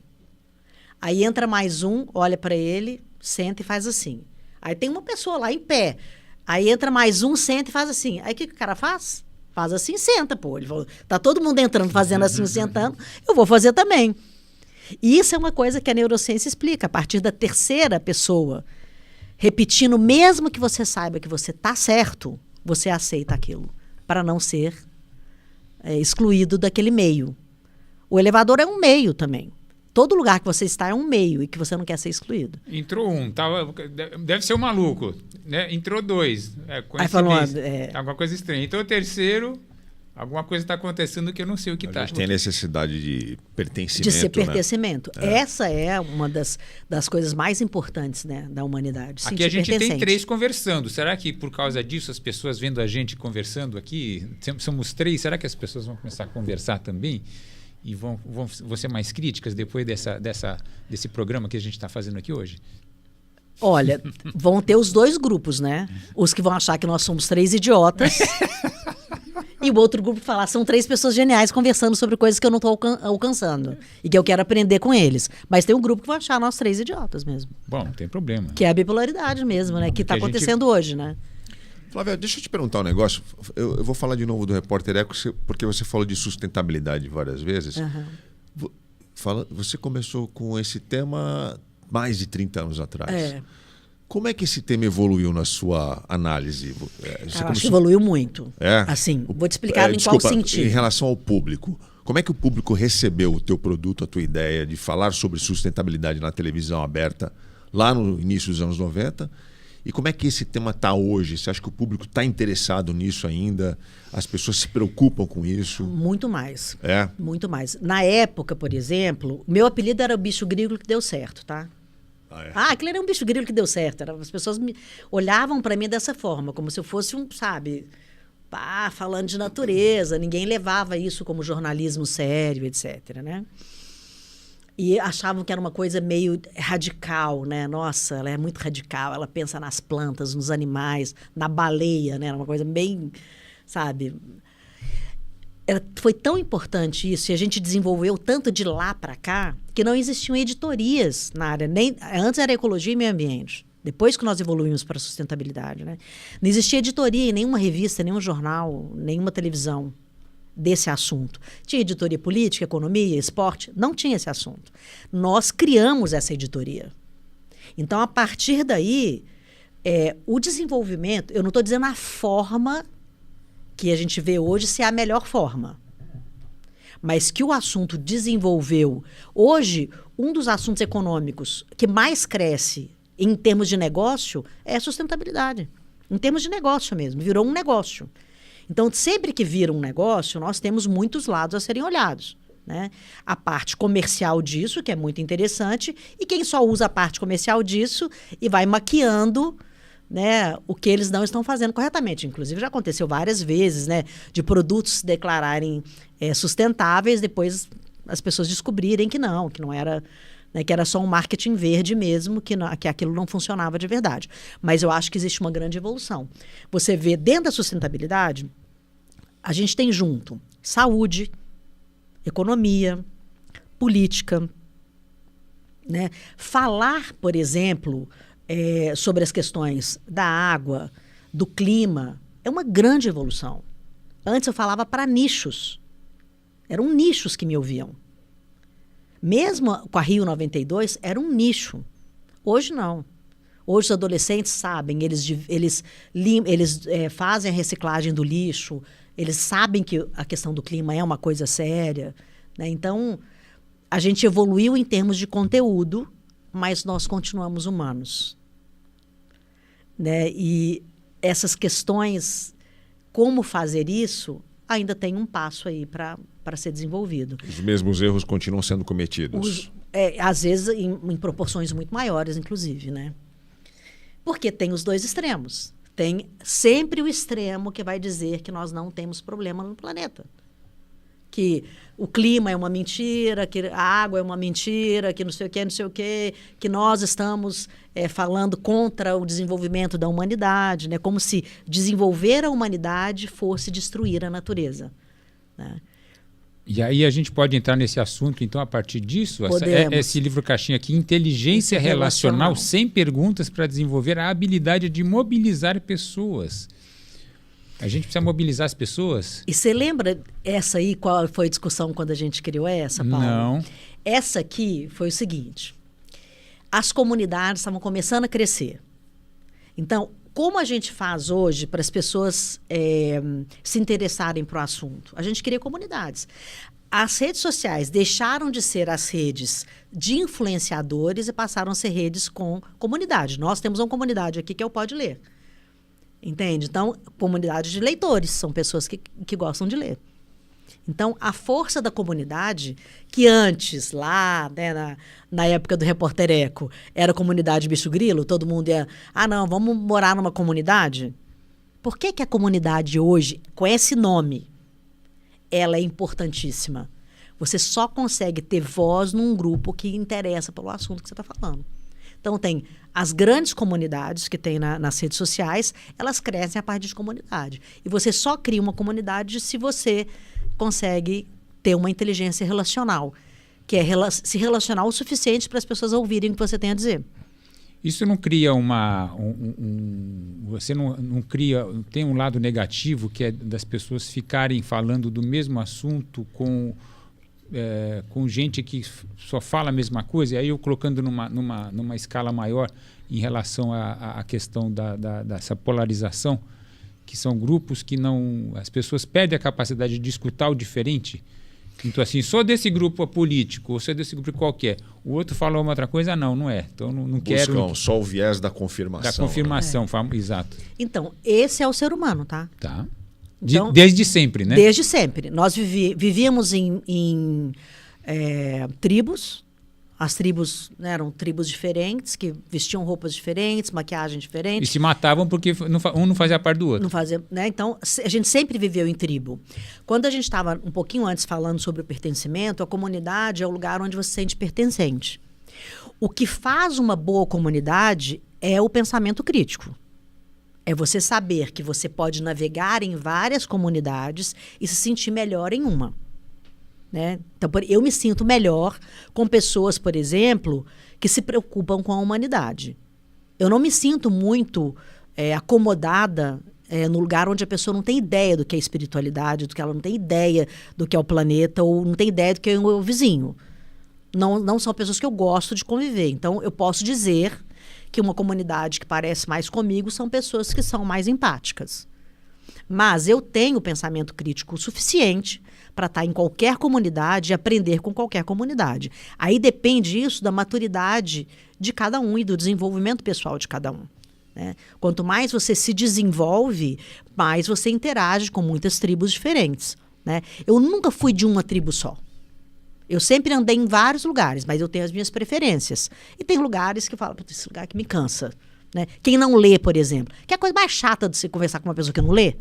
Aí entra mais um, olha para ele, senta e faz assim. Aí tem uma pessoa lá em pé. Aí entra mais um, senta e faz assim. Aí o que o cara faz? Faz assim, senta, pô. Ele falou, tá todo mundo entrando, fazendo assim, sentando, eu vou fazer também. E isso é uma coisa que a neurociência explica, a partir da terceira pessoa, repetindo, mesmo que você saiba que você tá certo, você aceita aquilo, para não ser excluído daquele meio. O elevador é um meio também. Todo lugar que você está é um meio e que você não quer ser excluído. Entrou um, deve ser um maluco, né? Entrou 2, aí falou, alguma coisa estranha. Entrou o terceiro, alguma coisa está acontecendo que eu não sei o que está. A gente tem necessidade de pertencimento. De ser pertencimento. Né? Essa é uma das coisas mais importantes, né, da humanidade. Aqui a gente tem 3 conversando. Será que por causa disso as pessoas vendo a gente conversando aqui, somos 3, será que as pessoas vão começar a conversar também? E vão ser mais críticas depois desse programa que a gente está fazendo aqui hoje? Olha, vão ter os 2 grupos, né? Os que vão achar que nós somos 3 idiotas e o outro grupo falar, são 3 pessoas geniais conversando sobre coisas que eu não estou alcançando e que eu quero aprender com eles. Mas tem um grupo que vai achar nós 3 idiotas mesmo. Bom, não tem problema. Que é a bipolaridade mesmo, né? Que está acontecendo hoje, né? Flávia, deixa eu te perguntar um negócio. Eu vou falar de novo do Repórter Eco, porque você falou de sustentabilidade várias vezes. Uhum. Você começou com esse tema mais de 30 anos atrás. Como é que esse tema evoluiu na sua análise? Eu acho que evoluiu muito. Assim, vou te explicar qual sentido. Em relação ao público, como é que o público recebeu o teu produto, a tua ideia de falar sobre sustentabilidade na televisão aberta lá no início dos anos 90? E como é que esse tema está hoje? Você acha que o público está interessado nisso ainda? As pessoas se preocupam com isso? Muito mais. É? Muito mais. Na época, por exemplo, meu apelido era o bicho grilo que deu certo, tá? Aquele era um bicho grilo que deu certo. As pessoas olhavam para mim dessa forma, como se eu fosse pá, falando de natureza, ninguém levava isso como jornalismo sério, etc., né? E achavam que era uma coisa meio radical, né? Nossa, ela é muito radical, ela pensa nas plantas, nos animais, na baleia, né? Era uma coisa bem, sabe? Foi tão importante isso, e a gente desenvolveu tanto de lá para cá, que não existiam editorias na área. Antes era ecologia e meio ambiente, depois que nós evoluímos para a sustentabilidade, né? Não existia editoria em nenhuma revista, nenhum jornal, nenhuma televisão desse assunto. Tinha editoria política, economia, esporte, não tinha esse assunto. Nós criamos essa editoria. Então, a partir daí, o desenvolvimento, eu não estou dizendo a forma que a gente vê hoje ser a melhor forma, mas que o assunto desenvolveu. Hoje, um dos assuntos econômicos que mais cresce em termos de negócio é a sustentabilidade. Em termos de negócio mesmo, virou um negócio. Então, sempre que vira um negócio, nós temos muitos lados a serem olhados, né? A parte comercial disso, que é muito interessante, e quem só usa a parte comercial disso e vai maquiando, né, o que eles não estão fazendo corretamente. Inclusive, já aconteceu várias vezes, né, de produtos se declararem sustentáveis, depois as pessoas descobrirem que não era, né, que era só um marketing verde mesmo, que aquilo não funcionava de verdade. Mas eu acho que existe uma grande evolução. Você vê, dentro da sustentabilidade, a gente tem junto saúde, economia, política, né? Falar, por exemplo, sobre as questões da água, do clima, é uma grande evolução. Antes eu falava para nichos. Eram nichos que me ouviam. Mesmo com a Rio 92, era um nicho. Hoje não. Hoje os adolescentes sabem, eles fazem a reciclagem do lixo, eles sabem que a questão do clima é uma coisa séria, né? Então, a gente evoluiu em termos de conteúdo, mas nós continuamos humanos, né? E essas questões, como fazer isso, ainda tem um passo aí para ser desenvolvido. Os mesmos erros continuam sendo cometidos. Às vezes em proporções muito maiores, inclusive, né? Porque tem os dois extremos. Tem sempre o extremo que vai dizer que nós não temos problema no planeta. Que o clima é uma mentira, que a água é uma mentira, que não sei o quê, que nós estamos falando contra o desenvolvimento da humanidade, né? Como se desenvolver a humanidade fosse destruir a natureza, né? E aí a gente pode entrar nesse assunto, então, a partir disso, esse livro caixinha aqui, Inteligência Relacional, 100 perguntas para desenvolver a habilidade de mobilizar pessoas. A gente precisa mobilizar as pessoas? E você lembra essa aí, qual foi a discussão quando a gente criou essa, Paulo? Não. Essa aqui foi o seguinte, as comunidades estavam começando a crescer. Então, como a gente faz hoje para as pessoas se interessarem para o assunto? A gente cria comunidades. As redes sociais deixaram de ser as redes de influenciadores e passaram a ser redes com comunidade. Nós temos uma comunidade aqui que é o Pode Ler. Entende? Então, comunidade de leitores, são pessoas que gostam de ler. Então, a força da comunidade, que antes, lá, né, na época do Repórter Eco, era comunidade bicho grilo, todo mundo ia, não, vamos morar numa comunidade? Por que a comunidade hoje, com esse nome, ela é importantíssima? Você só consegue ter voz num grupo que interessa pelo assunto que você está falando. Então, tem as grandes comunidades que tem nas redes sociais, elas crescem a partir de comunidade. E você só cria uma comunidade se você consegue ter uma inteligência relacional, que é se relacionar o suficiente para as pessoas ouvirem o que você tem a dizer. Isso não cria você não cria, tem um lado negativo, que é das pessoas ficarem falando do mesmo assunto com gente que só fala a mesma coisa, e aí eu colocando numa escala maior em relação à questão dessa polarização, que são grupos que as pessoas perdem a capacidade de escutar o diferente. Então, assim, sou desse grupo político, ou sou desse grupo qualquer, o outro falou uma outra coisa, não é. Então, não quero... Buscam só o viés da confirmação. Da confirmação, né? Exato. Então, esse é o ser humano, tá? Tá. Desde sempre, né? Desde sempre. Nós vivíamos em tribos, As tribos, né, eram tribos diferentes, que vestiam roupas diferentes, maquiagem E diferente. se matavam porque um não fazia parte do outro. Não fazia, né? Então, a gente sempre viveu em tribo. Quando a gente estava um pouquinho antes falando sobre o pertencimento, a comunidade é o lugar onde você se sente pertencente. O que faz uma boa comunidade é o pensamento crítico. É você saber que você pode navegar em várias comunidades e se sentir melhor em uma. Né? Então, eu me sinto melhor com pessoas, por exemplo, que se preocupam com a humanidade. Eu não me sinto muito acomodada no lugar onde a pessoa não tem ideia do que é espiritualidade, do que ela não tem ideia do que é o planeta, ou não tem ideia do que é o vizinho. Não são pessoas que eu gosto de conviver. Então, eu posso dizer que uma comunidade que parece mais comigo são pessoas que são mais empáticas. Mas eu tenho pensamento crítico suficiente para estar em qualquer comunidade e aprender com qualquer comunidade. Aí depende isso da maturidade de cada um e do desenvolvimento pessoal de cada um. Né? Quanto mais você se desenvolve, mais você interage com muitas tribos diferentes. Né? Eu nunca fui de uma tribo só. Eu sempre andei em vários lugares, mas eu tenho as minhas preferências. E tem lugares que eu falo, esse lugar que me cansa. Né? Quem não lê, por exemplo. Que é a coisa mais chata de você conversar com uma pessoa que não lê.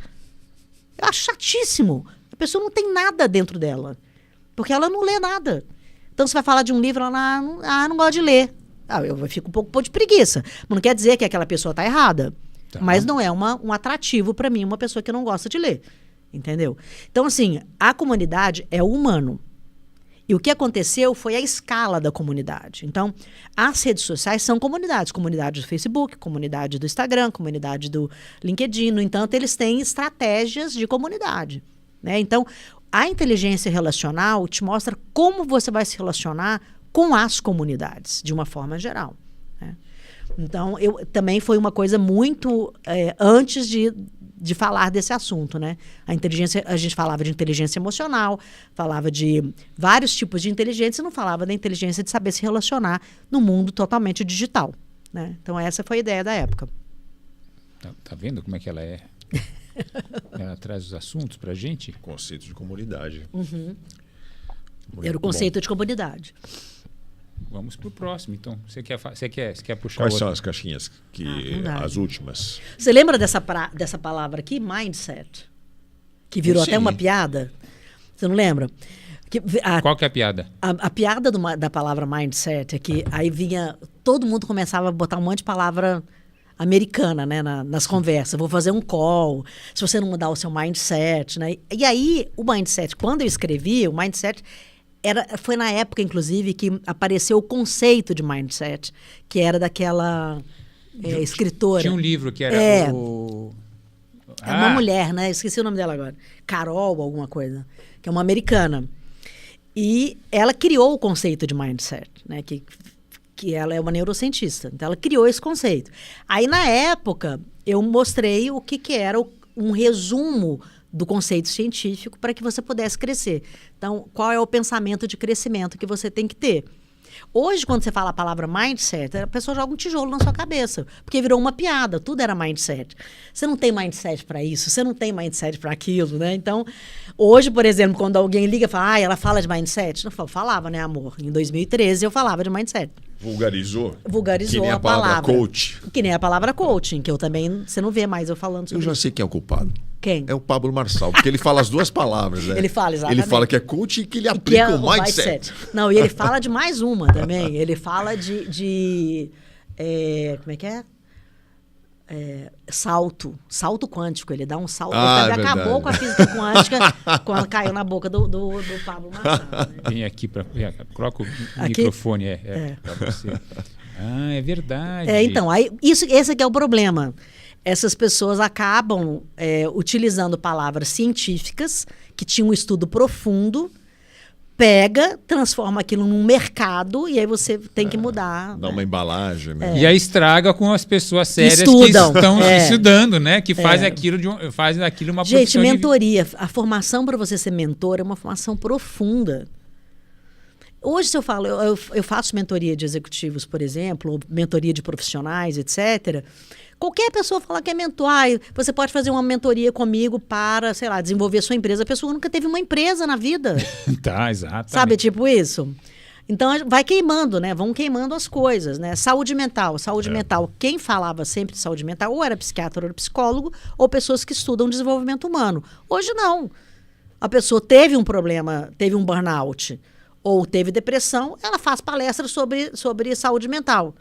Eu acho chatíssimo. A pessoa não tem nada dentro dela. Porque ela não lê nada. Então, você vai falar de um livro, ela não gosta de ler. Eu fico um pouco de preguiça. Mas não quer dizer que aquela pessoa está errada. Tá. Mas não é um atrativo para mim, uma pessoa que não gosta de ler. Entendeu? Então, assim, a comunidade é o humano. E o que aconteceu foi a escala da comunidade. Então, as redes sociais são comunidades. Comunidade do Facebook, comunidade do Instagram, comunidade do LinkedIn. No entanto, eles têm estratégias de comunidade. Né? Então, a inteligência relacional te mostra como você vai se relacionar com as comunidades, de uma forma geral. Né? Então, também foi uma coisa muito antes de falar desse assunto, né? A gente falava de inteligência emocional, falava de vários tipos de inteligência, e não falava da inteligência de saber se relacionar no mundo totalmente digital, né? Então, essa foi a ideia da época. Tá vendo como é que ela é? Ela traz os assuntos pra gente? Conceito de comunidade. Uhum. Era o conceito de comunidade. Vamos pro próximo, então. Você quer puxar Quais outro? são as caixinhas? As últimas? Você lembra dessa palavra aqui? Mindset. Que virou até uma piada? Você não lembra? Qual que é a piada? A piada da palavra mindset é que aí vinha... Todo mundo começava a botar um monte de palavra americana, né, nas conversas. Vou fazer um call, se você não mudar o seu mindset, né? E aí, o mindset, quando eu escrevi, o mindset... Foi na época, inclusive, que apareceu o conceito de mindset, que era daquela escritora. Tinha um livro que era É uma mulher, né? Esqueci o nome dela agora. Carol, alguma coisa. Que é uma americana. E ela criou o conceito de mindset, né? Que ela é uma neurocientista. Então, ela criou esse conceito. Aí, na época, eu mostrei o que era um resumo do conceito científico para que você pudesse crescer. Então, qual é o pensamento de crescimento que você tem que ter? Hoje, quando você fala a palavra mindset, a pessoa joga um tijolo na sua cabeça, porque virou uma piada, tudo era mindset. Você não tem mindset para isso, você não tem mindset para aquilo, né? Então, hoje, por exemplo, quando alguém liga e fala, ela fala de mindset, não falava, né, amor? Em 2013 eu falava de mindset. Vulgarizou? Vulgarizou que nem a palavra coach. Que nem a palavra coaching, que eu também, você não vê mais eu falando sobre Eu já sei quem é o culpado. Quem? É o Pablo Marçal, porque ele fala as duas palavras, né? Ele fala, exatamente. Ele fala que é coach e que ele aplica o mindset. Não, e ele fala de mais uma também. Ele fala como é que é? Salto quântico. Ele dá um salto. Ele acabou com a física quântica quando caiu na boca do Pablo Marçal. Né? Vem aqui, coloca o microfone para você. É verdade. Então, esse aqui é o problema. Essas pessoas acabam utilizando palavras científicas que tinham um estudo profundo, transforma aquilo num mercado e aí você tem que mudar. Dá uma embalagem. Né? E aí estraga com as pessoas sérias Estudam. que estão estudando, né? Que fazem daquilo uma profissão. Gente, mentoria. A formação para você ser mentor é uma formação profunda. Hoje, se eu falo, eu faço mentoria de executivos, por exemplo, ou mentoria de profissionais, etc. Qualquer pessoa fala que é mentor, você pode fazer uma mentoria comigo para, sei lá, desenvolver a sua empresa. A pessoa nunca teve uma empresa na vida. Tá, exato. Sabe, tipo isso? Então vai queimando, né? Vão queimando as coisas, né? Saúde mental. Quem falava sempre de saúde mental ou era psiquiatra ou era psicólogo, ou pessoas que estudam desenvolvimento humano. Hoje não. A pessoa teve um problema, teve um burnout, ou teve depressão, ela faz palestras sobre saúde mental.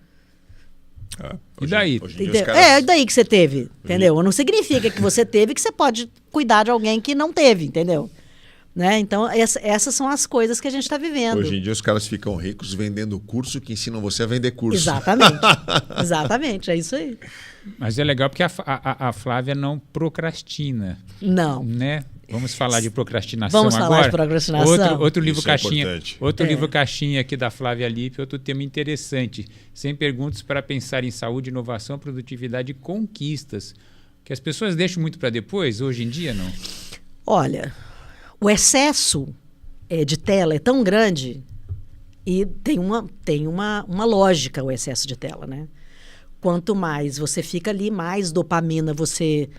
E daí? Hoje em dia os caras... É daí que você teve, entendeu? Não significa que você teve que você pode cuidar de alguém que não teve, entendeu? Né? Então, essas são as coisas que a gente está vivendo. Hoje em dia os caras ficam ricos vendendo curso que ensinam você a vender curso. Exatamente, é isso aí. Mas é legal porque a Flávia não procrastina. Não. Né? Vamos falar de procrastinação agora. Vamos falar de procrastinação. Outro livro Isso caixinha. É Livro caixinha aqui da Flávia Lippe, outro tema interessante. 100 perguntas para pensar em saúde, inovação, produtividade e conquistas. Que as pessoas deixam muito para depois, hoje em dia, não? Olha, o excesso de tela é tão grande e tem uma lógica o excesso de tela, né? Quanto mais você fica ali, mais dopamina você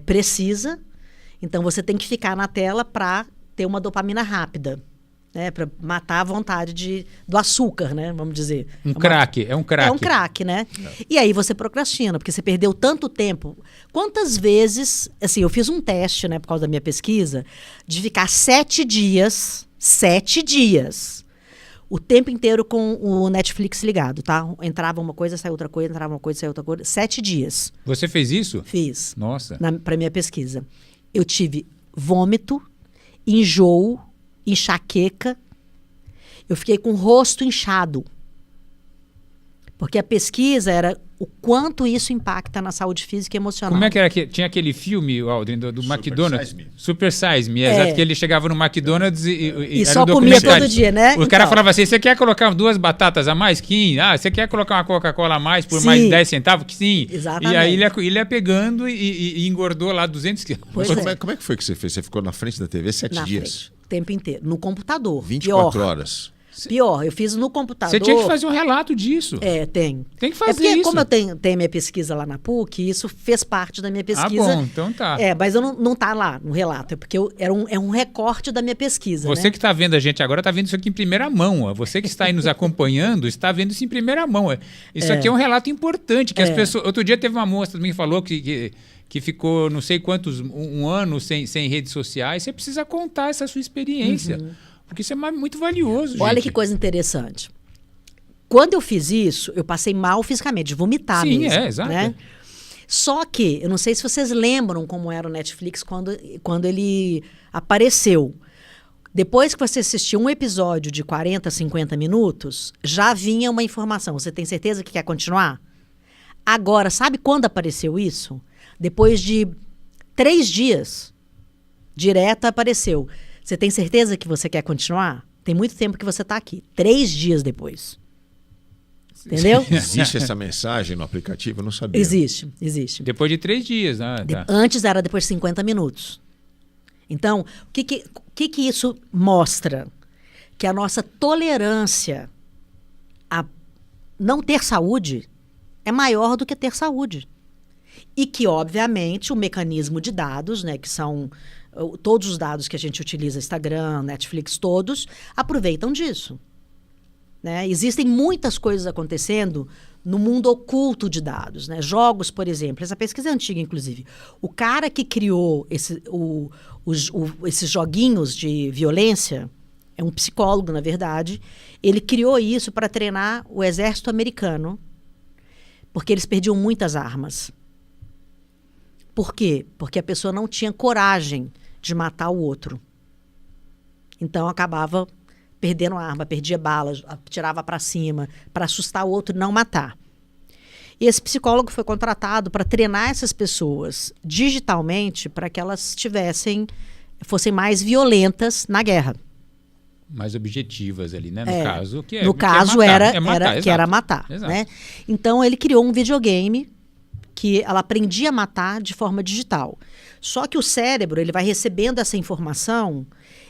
precisa. Então, você tem que ficar na tela para ter uma dopamina rápida, né? Para matar a vontade do açúcar, né? Vamos dizer. É um crack. É um crack, né? E aí você procrastina, porque você perdeu tanto tempo. Quantas vezes... Assim, eu fiz um teste, né, por causa da minha pesquisa, de ficar 7 dias, o tempo inteiro com o Netflix ligado, tá? Entrava uma coisa, saía outra coisa, entrava uma coisa, saía outra coisa. 7 dias. Você fez isso? Fiz. Nossa. Para minha pesquisa. Eu tive vômito, enjoo, enxaqueca. Eu fiquei com o rosto inchado. Porque a pesquisa era o quanto isso impacta na saúde física e emocional. Como é que era? Tinha aquele filme, Aldrin, do McDonald's? Size Me. Super Size Me. Exato, que ele chegava no McDonald's e só comia todo dia, né? O cara falava assim, você quer colocar 2 batatas a mais? Sim. Ah, você quer colocar uma Coca-Cola a mais por mais 10 centavos? Sim. Exatamente. E aí ele ia pegando e engordou lá 200 quilos. Como é que foi que você fez? Você ficou na frente da TV 7 dias? Frente, o tempo inteiro. No computador. 24 horas. Pior, eu fiz no computador. Você tinha que fazer um relato disso. Tem. Tem que fazer porque isso. Como eu tenho minha pesquisa lá na PUC, isso fez parte da minha pesquisa. Ah, bom, então tá. Mas eu não tá lá no relato, é porque é um recorte da minha pesquisa. Você, né? que está vendo a gente agora está vendo isso aqui em primeira mão. Ó. Você que está aí nos acompanhando está vendo isso em primeira mão. Isso aqui é um relato importante, que as pessoas... Outro dia teve uma moça também que falou que ficou não sei quantos, um ano sem redes sociais. Você precisa contar essa sua experiência. Porque isso é muito valioso, gente. Olha que coisa interessante. Quando eu fiz isso, eu passei mal fisicamente, de vomitar mesmo. Sim, exato. Né? Só que, eu não sei se vocês lembram como era o Netflix quando ele apareceu. Depois que você assistiu um episódio de 40, 50 minutos, já vinha uma informação. Você tem certeza que quer continuar? Agora, sabe quando apareceu isso? Depois de 3 dias, direto apareceu. Você tem certeza que você quer continuar? Tem muito tempo que você está aqui. 3 dias depois. Entendeu? Existe essa mensagem no aplicativo? Eu não sabia. Existe. Depois de 3 dias, né? Tá. Antes era depois de 50 minutos. Então, o que isso mostra? Que a nossa tolerância a não ter saúde é maior do que ter saúde. E que, obviamente, o mecanismo de dados, né, que são todos os dados que a gente utiliza, Instagram, Netflix, todos, aproveitam disso. Né? Existem muitas coisas acontecendo no mundo oculto de dados. Né? Jogos, por exemplo. Essa pesquisa é antiga, inclusive. O cara que criou esses joguinhos de violência, é um psicólogo, na verdade, ele criou isso para treinar o exército americano, porque eles perdiam muitas armas. Por quê? Porque a pessoa não tinha coragem de matar o outro. Então, acabava perdendo a arma, perdia balas, tirava para cima, para assustar o outro e não matar. E esse psicólogo foi contratado para treinar essas pessoas digitalmente para que elas fossem mais violentas na guerra. Mais objetivas ali, né? No caso, era matar. Né? Então, ele criou um videogame que ela aprendia a matar de forma digital. Só que o cérebro ele vai recebendo essa informação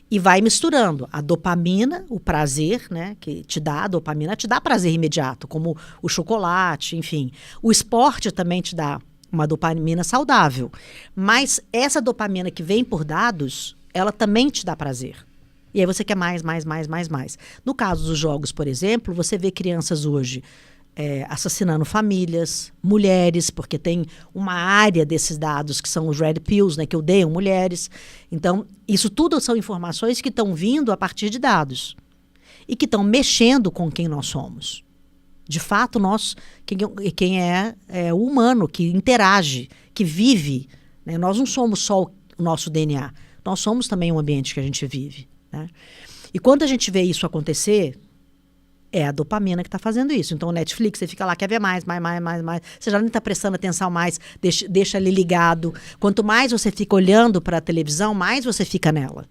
e vai misturando a dopamina, o prazer, né, que te dá a dopamina, te dá prazer imediato, como o chocolate, enfim. O esporte também te dá uma dopamina saudável. Mas essa dopamina que vem por dados, ela também te dá prazer. E aí você quer mais, mais, mais, mais, mais. No caso dos jogos, por exemplo, você vê crianças hoje assassinando famílias, mulheres, porque tem uma área desses dados que são os red pills, né, que odeiam mulheres. Então, isso tudo são informações que estão vindo a partir de dados e que estão mexendo com quem nós somos. De fato, quem é o humano, que interage, que vive. Né? Nós não somos só o nosso DNA, nós somos também o ambiente que a gente vive. Né? E quando a gente vê isso acontecer, é a dopamina que está fazendo isso. Então, o Netflix, você fica lá, quer ver mais. Você já nem está prestando atenção mais, deixa ele ligado. Quanto mais você fica olhando para a televisão, mais você fica nela.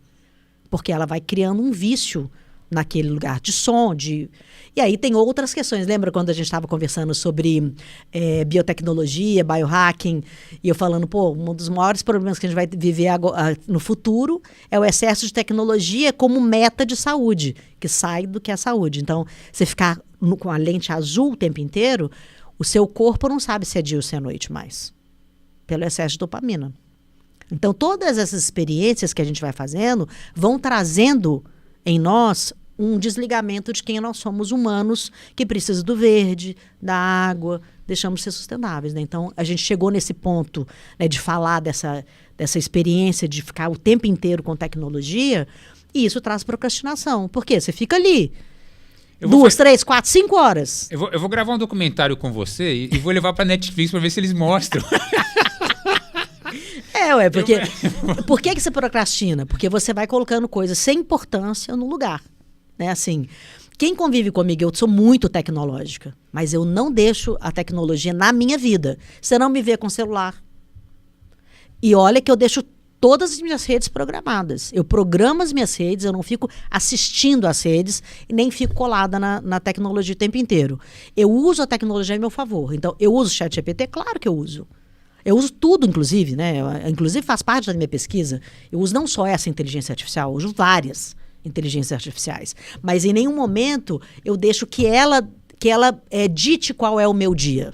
Porque ela vai criando um vício naquele lugar de som, E aí tem outras questões. Lembra quando a gente estava conversando sobre biotecnologia, biohacking, e eu falando, um dos maiores problemas que a gente vai viver no futuro é o excesso de tecnologia como meta de saúde, que sai do que é saúde. Então, você ficar com a lente azul o tempo inteiro, o seu corpo não sabe se é dia ou se é noite mais, pelo excesso de dopamina. Então, todas essas experiências que a gente vai fazendo vão trazendo em nós um desligamento de quem nós somos humanos, que precisa do verde, da água, deixamos de ser sustentáveis. Né? Então, a gente chegou nesse ponto, né, de falar dessa experiência de ficar o tempo inteiro com tecnologia, e isso traz procrastinação. Por quê? Você fica ali 2, 3, 4, 5 horas. Eu vou gravar um documentário com você e vou levar para Netflix para ver se eles mostram. Porque por que você procrastina? Porque você vai colocando coisas sem importância no lugar. Né? Assim, quem convive comigo, eu sou muito tecnológica, mas eu não deixo a tecnologia na minha vida. Você não me vê com celular. E olha que eu deixo todas as minhas redes programadas. Eu programo as minhas redes, eu não fico assistindo às redes e nem fico colada na tecnologia o tempo inteiro. Eu uso a tecnologia em meu favor. Então, eu uso o ChatGPT? Claro que eu uso. Eu uso tudo, inclusive, né? Inclusive faz parte da minha pesquisa. Eu uso não só essa inteligência artificial, eu uso várias inteligências artificiais. Mas em nenhum momento eu deixo que ela dite qual é o meu dia.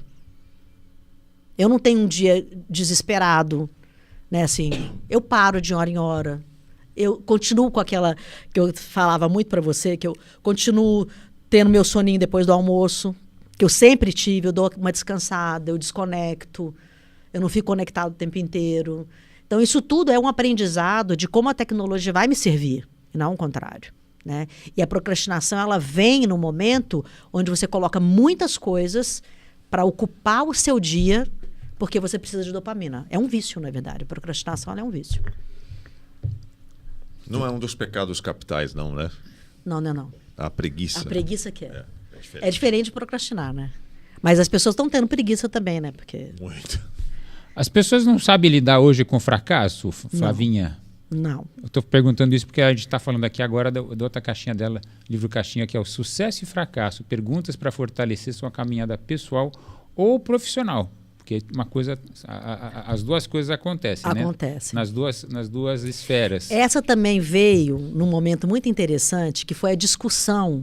Eu não tenho um dia desesperado, né? Assim, eu paro de hora em hora. Eu continuo com aquela que eu falava muito para você, que eu continuo tendo meu soninho depois do almoço, que eu sempre tive, eu dou uma descansada, eu desconecto. Eu não fico conectado o tempo inteiro. Então, isso tudo é um aprendizado de como a tecnologia vai me servir, e não o contrário. Né? E a procrastinação, ela vem no momento onde você coloca muitas coisas para ocupar o seu dia, porque você precisa de dopamina. É um vício, na verdade. A procrastinação é um vício. Não é um dos pecados capitais, não, né? Não. A preguiça. A preguiça que é. diferente. É diferente de procrastinar, né? Mas as pessoas estão tendo preguiça também, né? Porque... Muito. As pessoas não sabem lidar hoje com fracasso, Flavinha? Não. Eu estou perguntando isso porque a gente está falando aqui agora da outra caixinha dela, livro caixinha, que é o Sucesso e Fracasso, perguntas para fortalecer sua caminhada pessoal ou profissional. Porque uma coisa, as duas coisas acontecem, né? Acontecem. Nas duas esferas. Essa também veio num momento muito interessante, que foi a discussão.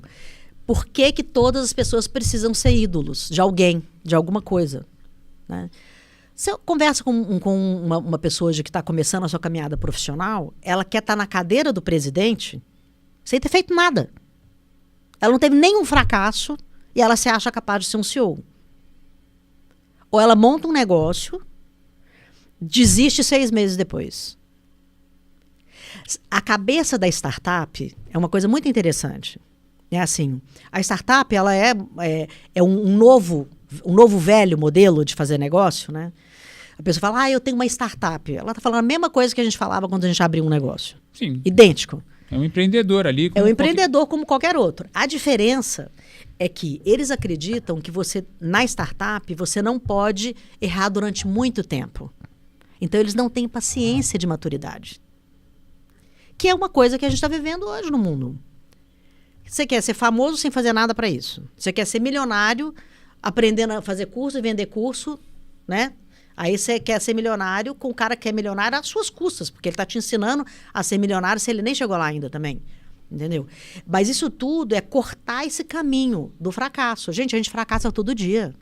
Por que todas as pessoas precisam ser ídolos de alguém, de alguma coisa? Né? Se eu converso com uma pessoa hoje que está começando a sua caminhada profissional, ela quer estar na cadeira do presidente sem ter feito nada. Ela não teve nenhum fracasso e ela se acha capaz de ser um CEO. Ou ela monta um negócio, desiste 6 meses depois. A cabeça da startup é uma coisa muito interessante. É assim, a startup ela é um novo velho modelo de fazer negócio, né? A pessoa fala, eu tenho uma startup. Ela está falando a mesma coisa que a gente falava quando a gente abriu um negócio. Sim. Idêntico. É um empreendedor ali. É um empreendedor como qualquer outro. A diferença é que eles acreditam que na startup, você não pode errar durante muito tempo. Então, eles não têm paciência de maturidade. Que é uma coisa que a gente está vivendo hoje no mundo. Você quer ser famoso sem fazer nada para isso. Você quer ser milionário, aprendendo a fazer curso e vender curso, né? Aí você quer ser milionário com o cara que é milionário às suas custas, porque ele está te ensinando a ser milionário se ele nem chegou lá ainda também. Entendeu? Mas isso tudo é cortar esse caminho do fracasso. Gente, a gente fracassa todo dia.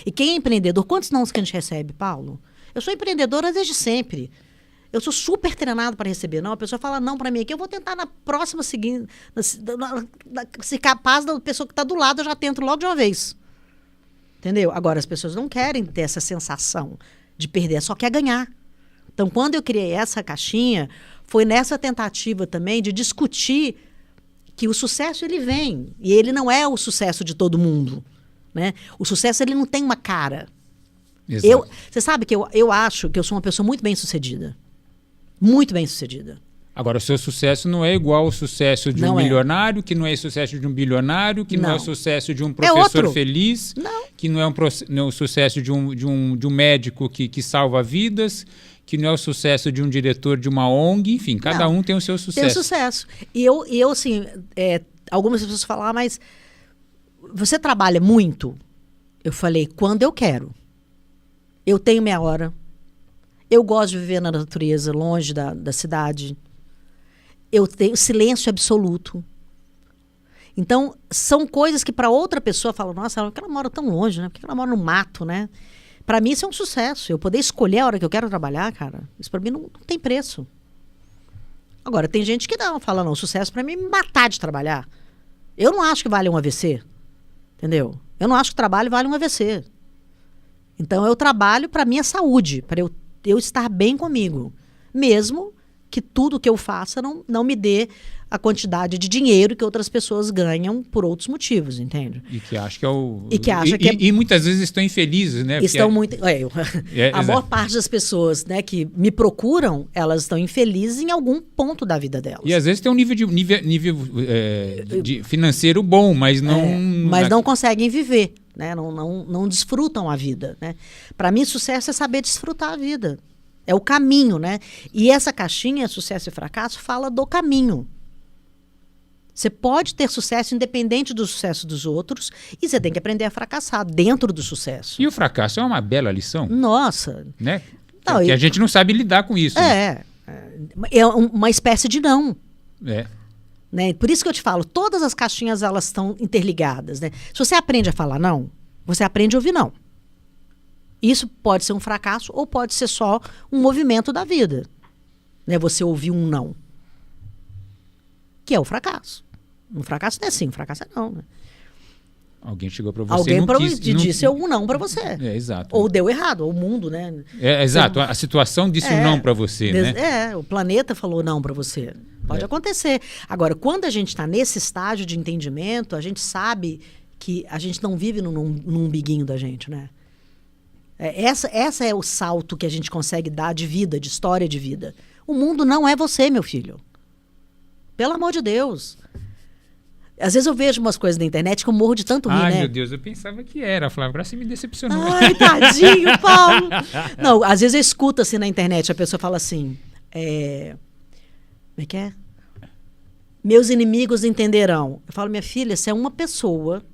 E quem é empreendedor, quantos nãos que a gente recebe, Paulo? Eu sou empreendedora desde sempre. Eu sou super treinado para receber não. A pessoa fala não para mim aqui, eu vou tentar na próxima seguinte, se capaz da pessoa que está do lado, eu já tento logo de uma vez. Entendeu? Agora, as pessoas não querem ter essa sensação de perder, só quer ganhar. Então, quando eu criei essa caixinha, foi nessa tentativa também de discutir que o sucesso, ele vem. E ele não é o sucesso de todo mundo. Né? O sucesso, ele não tem uma cara. Você sabe que eu acho que eu sou uma pessoa muito bem-sucedida. Muito bem-sucedida. Agora, o seu sucesso não é igual ao sucesso de um milionário, que não é o sucesso de um bilionário, que não é o sucesso de um professor feliz, que não é o sucesso de um médico que salva vidas, que não é o sucesso de um diretor de uma ONG, enfim, cada um tem o seu sucesso. Tem o sucesso. E eu assim, algumas pessoas falam, mas você trabalha muito? Eu falei, quando eu quero. Eu tenho minha hora. Eu gosto de viver na natureza, longe da cidade. Eu tenho silêncio absoluto. Então, são coisas que para outra pessoa fala, nossa, por que ela mora tão longe, né? Por que ela mora no mato, né? Para mim isso é um sucesso. Eu poder escolher a hora que eu quero trabalhar, cara, isso para mim não tem preço. Agora, tem gente que não, fala, não, sucesso para mim é me matar de trabalhar. Eu não acho que vale um AVC, entendeu? Eu não acho que o trabalho vale um AVC. Então, eu trabalho para minha saúde, para eu estar bem comigo. Mesmo que tudo que eu faça não me dê a quantidade de dinheiro que outras pessoas ganham por outros motivos, entende? E que acha que é o... E muitas vezes estão infelizes, né? Estão muito... a maior parte das pessoas, né, que me procuram, elas estão infelizes em algum ponto da vida delas. E às vezes tem um nível de financeiro bom, mas não... mas não conseguem viver, né? Não desfrutam a vida, né? Para mim, sucesso é saber desfrutar a vida. É o caminho, né? E essa caixinha, sucesso e fracasso, fala do caminho. Você pode ter sucesso independente do sucesso dos outros e você tem que aprender a fracassar dentro do sucesso. E o fracasso é uma bela lição. Nossa. Né? Porque a gente não sabe lidar com isso. É uma espécie de não. Né? Por isso que eu te falo, todas as caixinhas elas estão interligadas. Né? Se você aprende a falar não, você aprende a ouvir não. Isso pode ser um fracasso ou pode ser só um movimento da vida. Né? Você ouvir um não. Que é o fracasso. Um fracasso não é assim, um fracasso é não. Né? Alguém chegou para você Alguém disse um não para você. Exato. Ou deu errado, ou o mundo, né? Exato, a situação disse um não para você, né? O planeta falou não para você. Pode acontecer. Agora, quando a gente está nesse estágio de entendimento, a gente sabe que a gente não vive num umbiguinho da gente, né? Essa é o salto que a gente consegue dar de vida, de história de vida. O mundo não é você, meu filho. Pelo amor de Deus. Às vezes eu vejo umas coisas na internet que eu morro de tanto rir, né? Ai, meu Deus, eu pensava que era, Flávia. Agora você me decepcionou. Ai, tadinho, Paulo. Não, às vezes eu escuto assim na internet, a pessoa fala assim, como é que é? Meus inimigos entenderão. Eu falo, minha filha, você é uma pessoa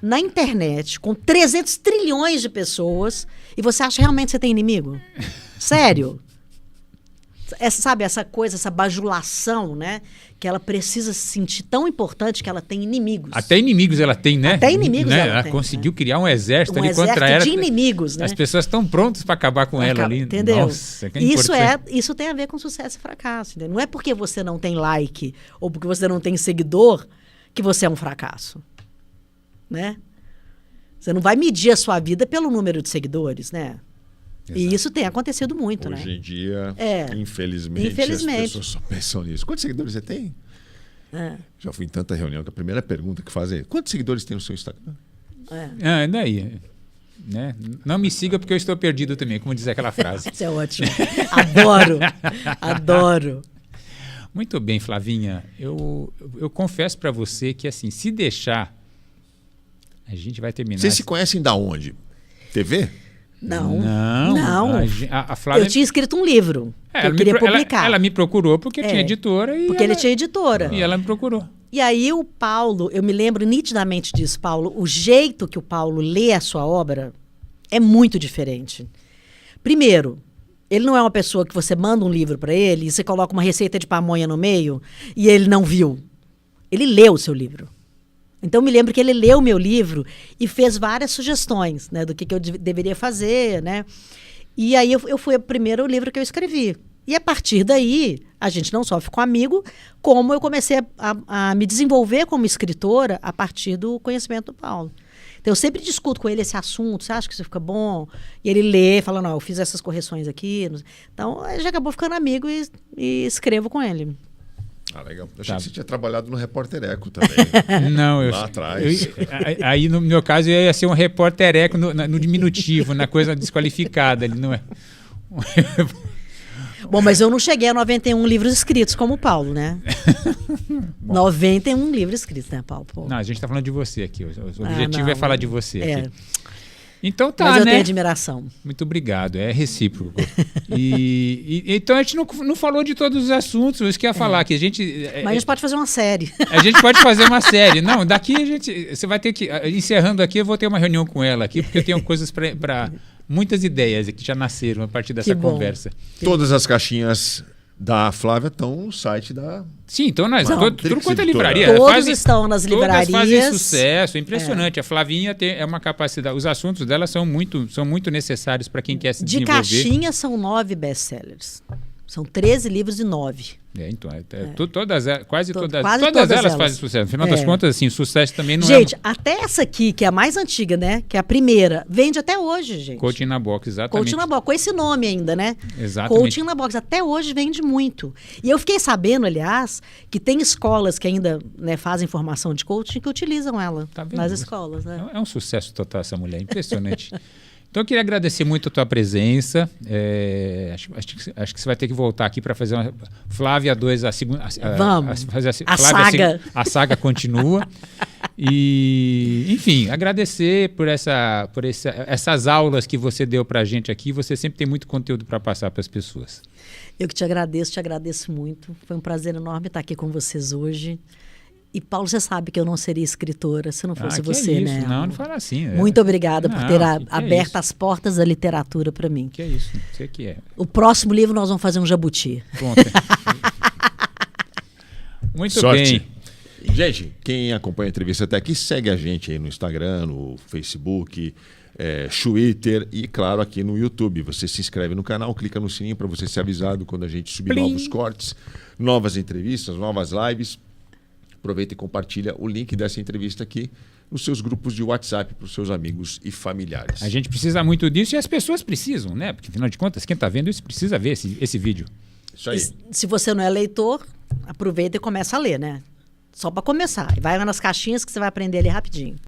na internet com 300 trilhões de pessoas e você acha realmente que você tem inimigo? Sério? Sabe, essa coisa, essa bajulação, né? Que ela precisa se sentir tão importante que ela tem inimigos. Até inimigos ela tem, né? Até inimigos ela tem. Conseguiu criar um exército ali exército contra ela. De inimigos, né? As pessoas estão prontas para acabar com ela ali. Entendeu? Nossa, que importante. Isso tem a ver com sucesso e fracasso. Entendeu? Não é porque você não tem like ou porque você não tem seguidor que você é um fracasso. Né? Você não vai medir a sua vida pelo número de seguidores, né? Exato. E isso tem acontecido muito, né? Hoje em dia, infelizmente, as pessoas só pensam nisso. Quantos seguidores você tem? Já fui em tanta reunião que a primeira pergunta que fazem é: quantos seguidores tem no seu Instagram? Daí, né? Não me siga porque eu estou perdido também, como diz aquela frase. Isso é ótimo. Adoro. Muito bem, Flavinha. Eu confesso para você que, assim, se deixar, a gente vai terminar. Vocês se conhecem da onde? TV? Não. A Flávia... Eu tinha escrito um livro que eu queria publicar. Ela me procurou porque tinha editora. Porque ele tinha editora. E ela me procurou. E aí o Paulo, eu me lembro nitidamente disso, Paulo, o jeito que o Paulo lê a sua obra é muito diferente. Primeiro, ele não é uma pessoa que você manda um livro para ele e você coloca uma receita de pamonha no meio e ele não viu. Ele leu o seu livro. Então, me lembro que ele leu o meu livro e fez várias sugestões, né, do que eu deveria fazer, né? E aí, foi o primeiro livro que eu escrevi. E a partir daí, a gente não só ficou amigo, como eu comecei a me desenvolver como escritora a partir do conhecimento do Paulo. Então, eu sempre discuto com ele esse assunto, você acha que isso fica bom? E ele lê, fala, não, eu fiz essas correções aqui. Então, a gente acabou ficando amigo e escrevo com ele. Ah, legal. Eu achei que você tinha trabalhado no Repórter Eco também. Não, lá atrás. Aí, no meu caso, eu ia ser um repórter eco no diminutivo, na coisa desqualificada. Ele não é... Bom, mas eu não cheguei a 91 livros escritos como o Paulo, né? 91 livros escritos, né, Paulo? Pô. Não, a gente está falando de você aqui. O objetivo é falar de você aqui. Então tá, mas eu né? tenho admiração. Muito obrigado, é recíproco. Então a gente não falou de todos os assuntos, isso que eu ia falar, que a gente... Mas a gente pode fazer uma série. A gente pode fazer uma série. Não, daqui a gente... Você vai ter que... Encerrando aqui, eu vou ter uma reunião com ela aqui, porque eu tenho coisas para muitas ideias que já nasceram a partir dessa conversa. Todas as caixinhas da Flávia estão no site da... Sim, então tudo quanto é livraria. Todos estão nas livrarias. Todas fazem sucesso, é impressionante. A Flavinha é uma capacidade... Os assuntos dela são muito necessários para quem quer se desenvolver. De caixinha são 9 best-sellers. São 13 livros e 9. Quase todas elas fazem sucesso. No final das contas, assim, o sucesso também não Gente, até essa aqui, que é a mais antiga, né? Que é a primeira, vende até hoje, gente. Coaching na Box, exatamente. Coaching na Box, com esse nome ainda, né? Exatamente. Coaching na Box, até hoje vende muito. E eu fiquei sabendo, aliás, que tem escolas que ainda fazem formação de coaching que utilizam ela nas escolas, né? É um sucesso total essa mulher, impressionante. Então, eu queria agradecer muito a tua presença. Acho que você vai ter que voltar aqui para fazer uma Flávia 2, a segunda. Vamos. A saga. A saga continua. E, enfim, agradecer por essas aulas que você deu para a gente aqui. Você sempre tem muito conteúdo para passar para as pessoas. Eu que te agradeço muito. Foi um prazer enorme estar aqui com vocês hoje. E, Paulo, você sabe que eu não seria escritora se não fosse você, né? Não fala assim. Muito obrigada por ter aberto as portas da literatura para mim. Que é isso, você que é. O próximo livro nós vamos fazer um jabuti. Pronto. Muito Sorte. bem. Gente, quem acompanha a entrevista até aqui, segue a gente aí no Instagram, no Facebook, Twitter e, claro, aqui no YouTube. Você se inscreve no canal, clica no sininho para você ser avisado quando a gente subir novos cortes, novas entrevistas, novas lives. Aproveita e compartilha o link dessa entrevista aqui nos seus grupos de WhatsApp para os seus amigos e familiares. A gente precisa muito disso e as pessoas precisam, né? Porque, afinal de contas, quem está vendo isso precisa ver esse vídeo. Isso aí. E, se você não é leitor, aproveita e começa a ler, né? Só para começar. E vai nas caixinhas que você vai aprender ali rapidinho.